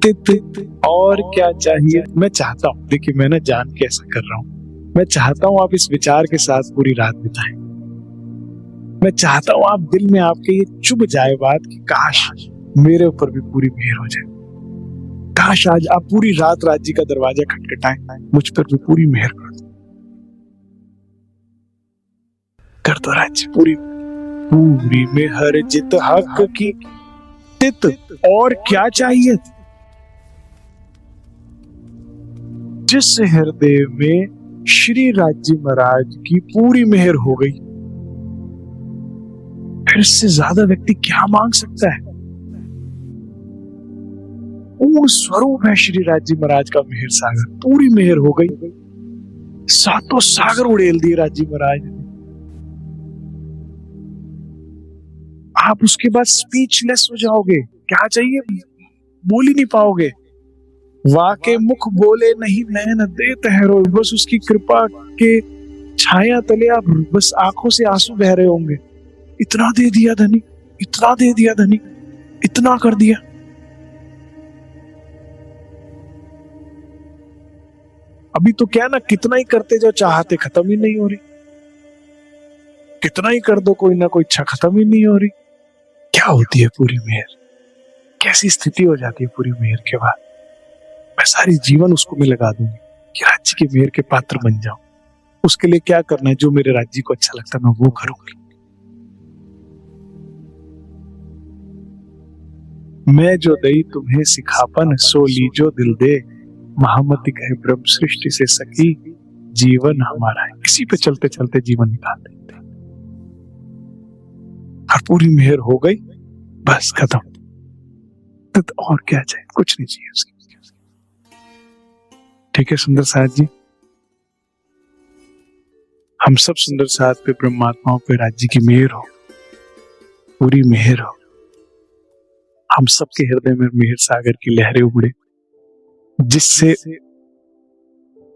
तित और क्या चाहिए। मैं चाहता हूं, देखिए मैं ना जान के ऐसा कर रहा हूं, मैं चाहता हूं आप इस विचार के साथ पूरी रात बिताएं। मैं चाहता हूं आप दिल में आपके ये चुभ जाए बात कि काश मेरे ऊपर भी पूरी मेहर हो जाए। काश आज आप पूरी रात राज्य का दरवाजा खटखटाएं, मुझ पर भी पूरी मेहर कर दो राज्य। पूरी मेहर जित हक की तित और क्या चाहिए। जिस हृदय में श्री राज्य महाराज की पूरी मेहर हो गई, फिर इससे ज्यादा व्यक्ति क्या मांग सकता है। पूर्ण स्वरूप है श्री राज्य महाराज का मेहर सागर। पूरी मेहर हो गई, 7 सागर उड़ेल दिए राज्य महाराज ने। आप उसके बाद स्पीचलेस हो जाओगे, क्या चाहिए बोल ही नहीं पाओगे। वाके मुख बोले नहीं नयन दे ठहरो, बस उसकी कृपा के छाया तले आप बस आंखों से आंसू बह रहे होंगे। इतना दे दिया धनी, इतना दे दिया धनी, इतना कर दिया। अभी तो क्या ना, कितना ही करते जाओ चाहते खत्म ही नहीं हो रही, कितना ही कर दो कोई ना कोई इच्छा खत्म ही नहीं हो रही। क्या होती है पूरी मेहर, कैसी स्थिति हो जाती है पूरी मेहर के बाद। मैं सारी जीवन उसको मैं लगा दूंगी कि राज्य की मेहर के पात्र बन जाऊं। उसके लिए क्या करना है, जो मेरे राज्य को अच्छा लगता है मैं वो करूंगी। मैं जो दई तुम्हें सिखापन, सो लीजो दिल दे, महामति कहे ब्रह्म सृष्टि से सखी, जीवन हमारा है। इसी पे चलते चलते जीवन निकाल देते और पूरी मेहर हो गई, बस खत्म। तो और क्या चाहिए, कुछ नहीं चाहिए उसकी। ठीक है सुंदर साथ जी, हम सब सुंदर साथ पे ब्रह्मात्माओं पे राज्य की मेहर हो, पूरी मेहर हो। हम सबके हृदय में मेहर सागर की लहरें उमड़े, जिससे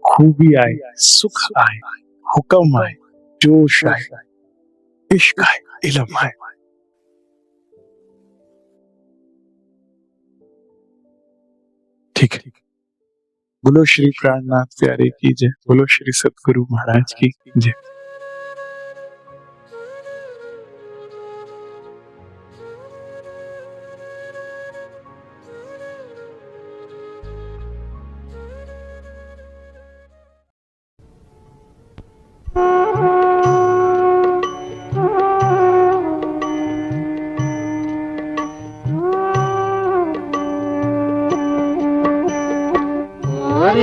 खूबी आए, सुख आए, हुक्म आए, जोश आए, इश्क आए, इल्म आए। ठीक है, बोलो श्री प्राणनाथ प्यारे की जय, बोलो श्री सतगुरु महाराज की जय।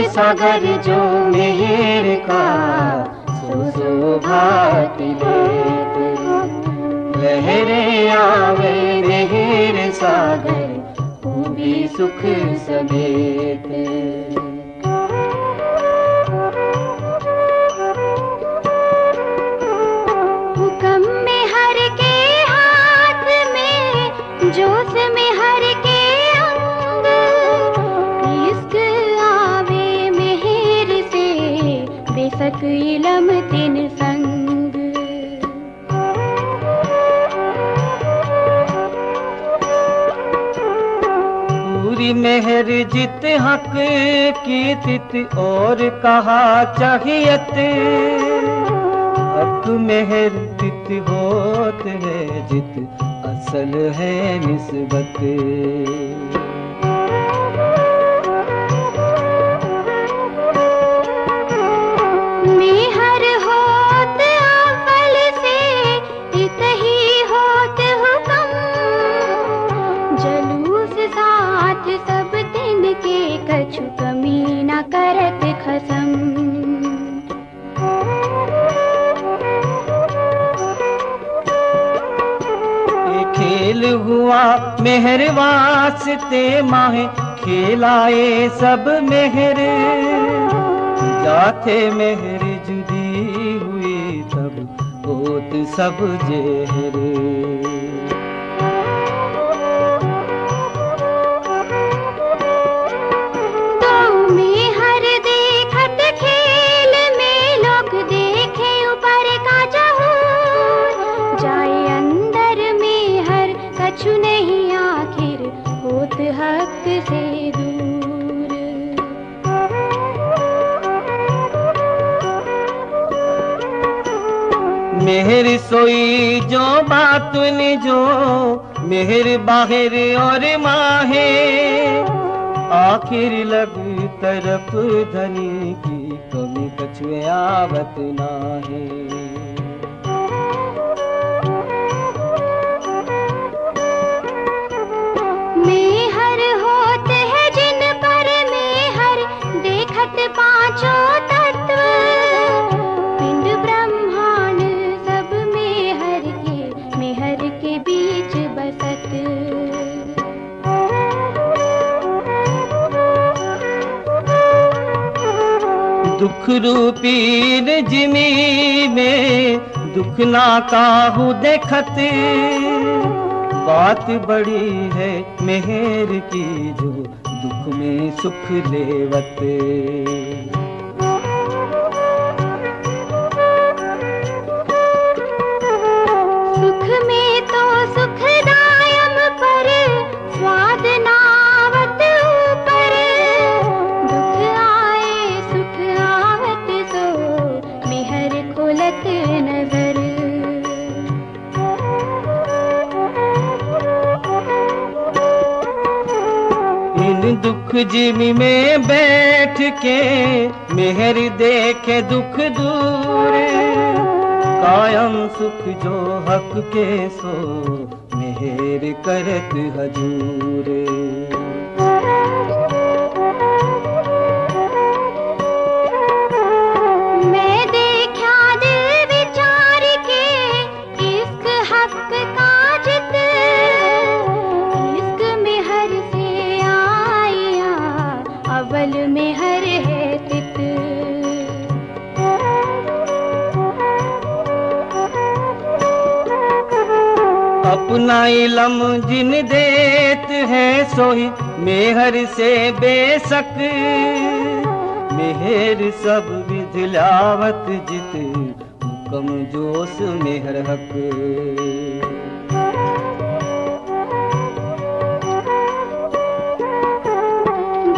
सागर जो मेहर का, सो भाति लेत, लहरें आवे मेहर सागर, खूबी सुख समेत। हुक्म में हर के हाथ में, जोश में हर के अंग, इश्क आवे मेहर से, बेशक इलम तिन संग। पूरी मेहर जित हक की तित, और कहा चाहियत, हक मेहर तित होत है जित, असल है निस्बत। मेहर होत अव्वल से, इतही होत हुक्म, जलूस साथ सब दिन के, कछु कमी न करत खसम। खेल हुआ मेहर वास्ते माहे, खेलाए सब मेहर, जाते मेहर जुदी हुई तब, होत सब जेहर। तो मेहर देखत खेल में, लोग देखे ऊपर का जहूर, जाए अंदर मेहर कछु नहीं आखिर, होत हक से दूर। मेहर सोई जो बातुन जो, मेहर बाहर और माहे, आखिर लग तरफ धनी की, कमी कछु आवत नाहे। मेहर होत है जिन पर मेहर, देखत पांचों तत्व, पिंड ब्रह्मांड सब मेहर के बीच बसत। दुख रूपी जिमी में, दुख ना काहू देखत, बात बड़ी है मेहर की, जो दुख में सुख लेवत। सुख में तो सुखदायम, पर जिमी में बैठ के मेहर देखे दुख दूरे, कायम सुख जो हक के सो मेहर करत हजूरे। अपना इलम जिन देत है सोही मेहर से बेशक, मेहर सब विधिलावत जित हुक्म जोश मेहर हक।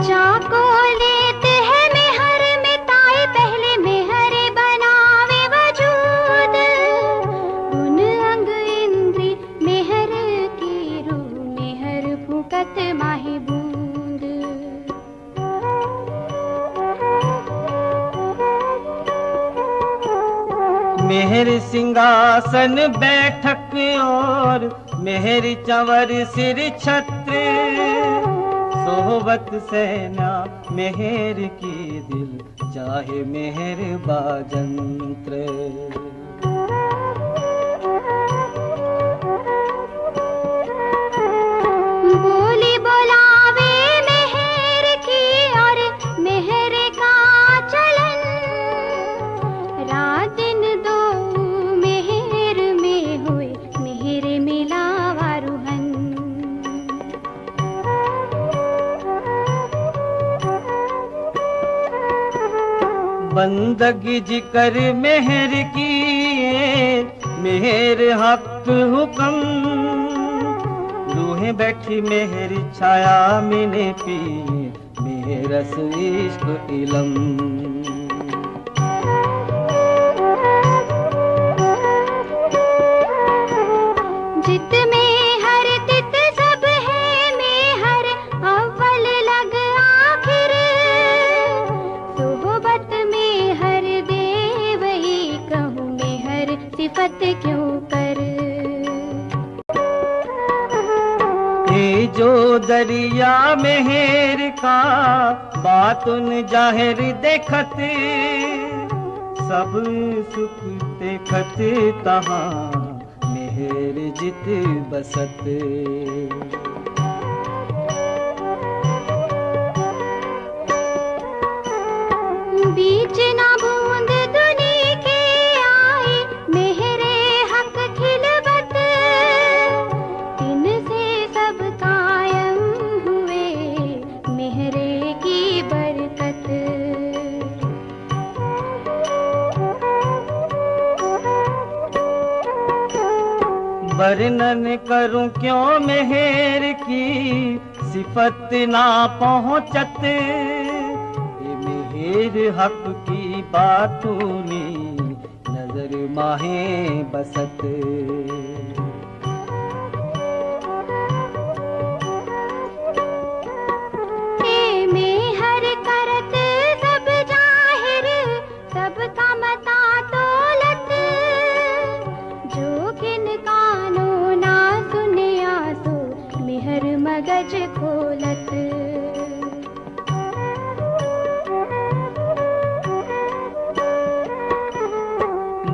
जाको लेते हैं मेहर में ताई पहले मेहर बनावे वजूद, उन अंग इंद्री मेहर की रूह मेहर फूकत माही बूंद। मेहर सिंहासन बैठक और मेहर चंवर सिर छत्र, सोहबत सेना मेहर की दिल चाहे मेहर बाजंत्र। बोली बोलावे मेहर की और मेहर का चलन, रात दिन दो मेहर में हुए मेहर मिलावा रुहन। बंदगी जिकर मेहर की मेहर हक हुक्म, रूहें बैठी मेहर छाया मैंने पी मेहर रस इश्क इलम। जित में हर तित सब है मेहर अव्वल लग आखिर, सोहबत में हर दे वही कहूँ मेहर सिफत क्यों कर। ये जो दरिया मेहर का बातुन जाहिर देखत, सब सुख देखत तहाँ मेहर जित बसत। बीच ना बूंद दुनी के आए मेहरे हक खिलबत, दिन से सब कायम हुए मेहरे की बरकत। वर्णन करूं क्यों मेहर की सिफत ना पहुंचत, मेहर हक की बातूनी नजर माहे बसत। मेहर करत सब जाहिर सबका मता तोलत, जो किन कानों ना सुनिया सो मेहर मगज खोलत।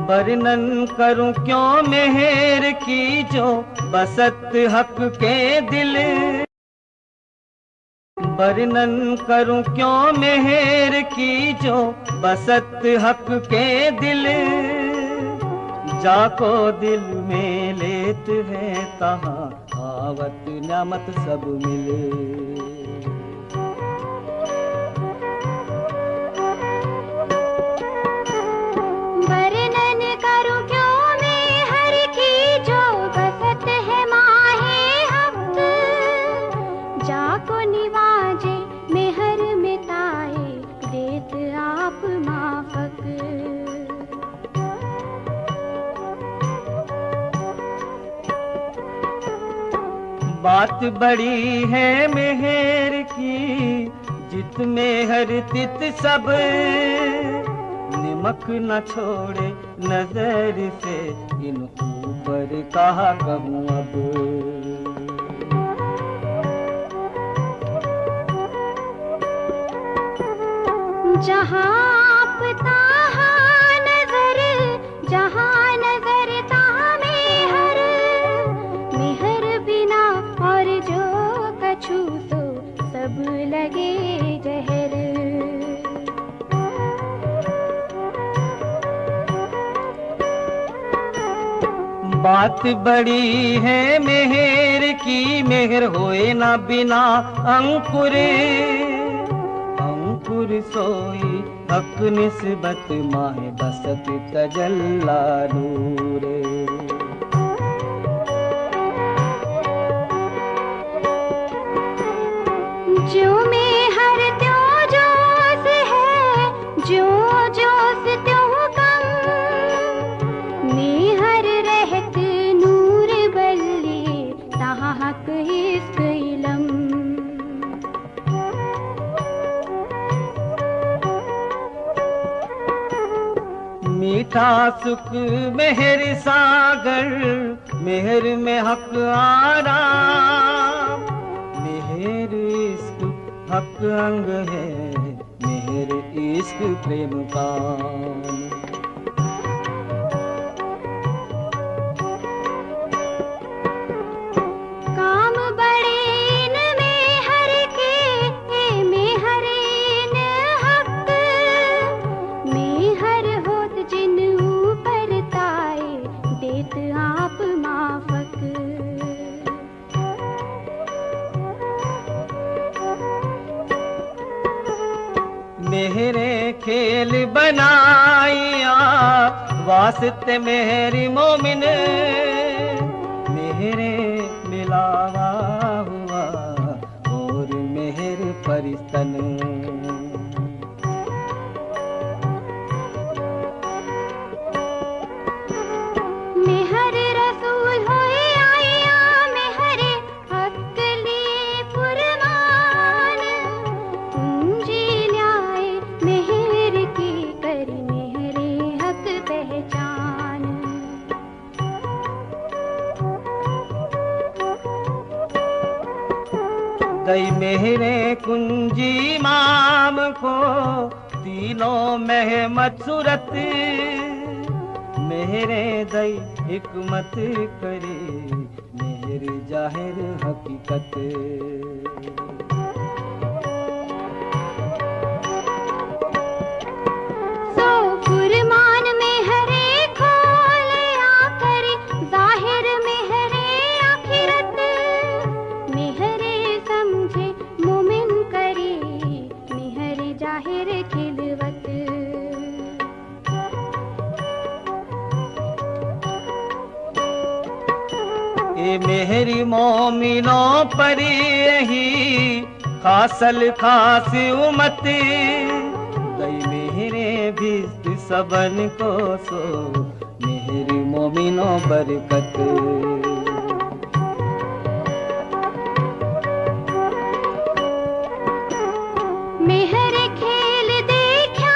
वर्णन करूं क्यों मेहर की जो बसत हक के दिल, वर्णन करूं क्यों मेहर की जो बसत हक के दिल, जाको दिल में लेत है तहाँ आवत नामत सब मिले। वर्णन करूं क्यों मेहर की जो बसत है माहे हक, जाको निवाजे मेहर मिटाए देत आप माफक। बात बड़ी है मेहर की जित में हर तित सब, निमक न छोड़े नजर से, इन ऊपर कहा कहूँ अब। जहाँ आपता नजर, जहाँ नजर तहाँ मेहर, मेहर बिना और जो कछु सो सब लगे जहर। बात बड़ी है मेहर की, मेहर होए ना बिना अंकुर, अंकुर सोई हक निस्बत माहे बसत तजल्ला नूर। जो मेहर त्यों जोश है, जो जोश त्यों कम, मेहर रहत नूर बल्ली तहाँ हक इश्क इलम। मीठा सुख मेहर सागर, मेहर में हक आराम, मेहर इश्क हक अंग है, मेहर इश्क प्रेम काम। काम बड़े इन मेहर के, मेहर इन हक, मेहर होत जिन ऊपर ताए, देत आप माफक। मेहरे खेल बनाइया वास्ते मेहरी मोमिन, मेहरे मिलावा हुआ और मेहर परिस्तन। मेहर रसूल होए आया, मेहरे हक लिए फुरमान, पूंजी न्याय मेहर की कर, मेहरे हक पहचान। दई मेहरे कुंजी माम को, तीनों महमत सूरत, मेहरे दई हिकमत करे, मेहर जाहिर हकीकत। सो फुरमान मेहरे खोले आकर, जाहिर मेहरे आखिरत, मेहरे समझे मोमिन करे, मेहर जाहिर खिलवत। ए मेहरी मोमिनों पर यही खासल खास उमत, दई मेहरे भिस्त सबन को सो, मेहरी मोमिनों बरकत। मेहर खेल देखा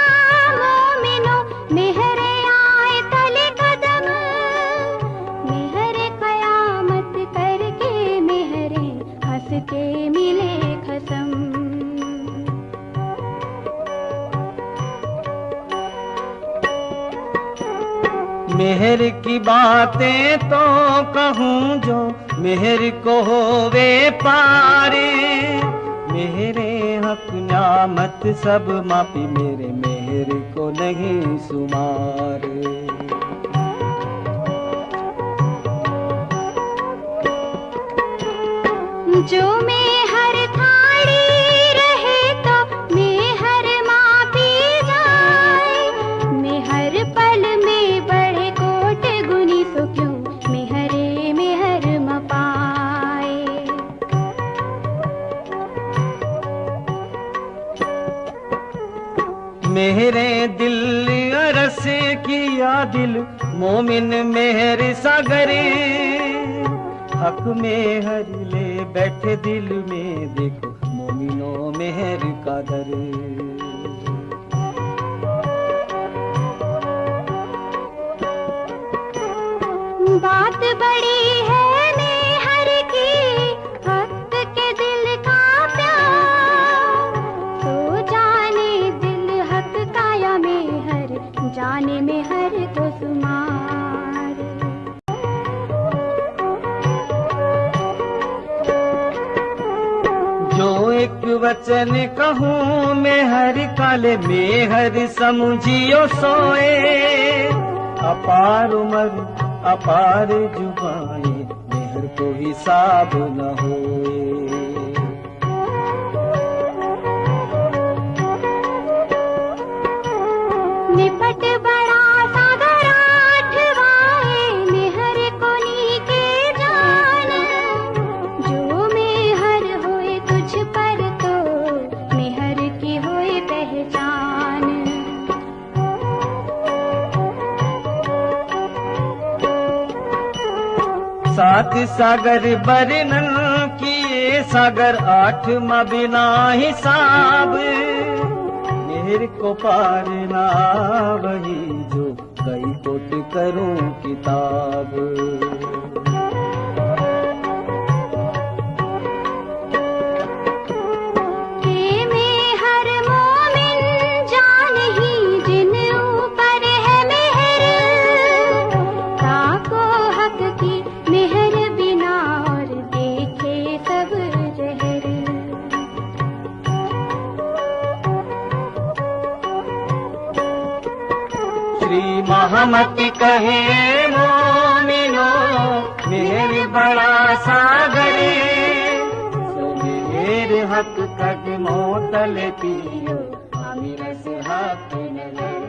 मोमिनो, मेहरे आए तले कदम, मेहरे कयामत करके, मेहरे हंस के मिले खसम। मेहर की बातें तो कहूँ जो, मेहर को होवे पारे, मेरे हक न्यामत सब मापी, मेरे मेहर को नहीं सुमार। जो मेहर थाड़ी रहे तो मेहर मापी जाए, मेहर पल में बढ़े कोट गुनी, सो क्यों मेहरे मेहर मपाए। मेरे दिल अरस किया दिल, मोमिन मेहर सागरे, हक में हर ले बैठे दिल में, देखो मोमिनो सागर। बात बड़ी है मेहर की, भक्त के दिल का प्यार। तो जाने दिल हक का या मेहर, जाने मेहर को सुमार। जो एक वचन कहूँ मेहर काले, मेहर समझियो सोए। अपार उमर अपार जुबानी, मेहर को हिसाब न होए। निपट बड़ा सागर आठवाए, मेहर को नीके जान। जो मेहर होए तुझ पर तो, मेहर की होए पहचान। सात सागर बरनन किए, सागर आठवां बिना हिसाब। मेहर को पार ना वही, जो कई कोट करूं किताब। हे मेहर मोमिन जान ही, जिन ऊपर है मेहर। ताको हक की मेहर बिना, और देखे सब जहर। श्री मोहम्मद कहे मोमिनो, मेहर बड़ा सागर। सो मेहर हक कदमों तले पियो, अमीर से हक न लगे।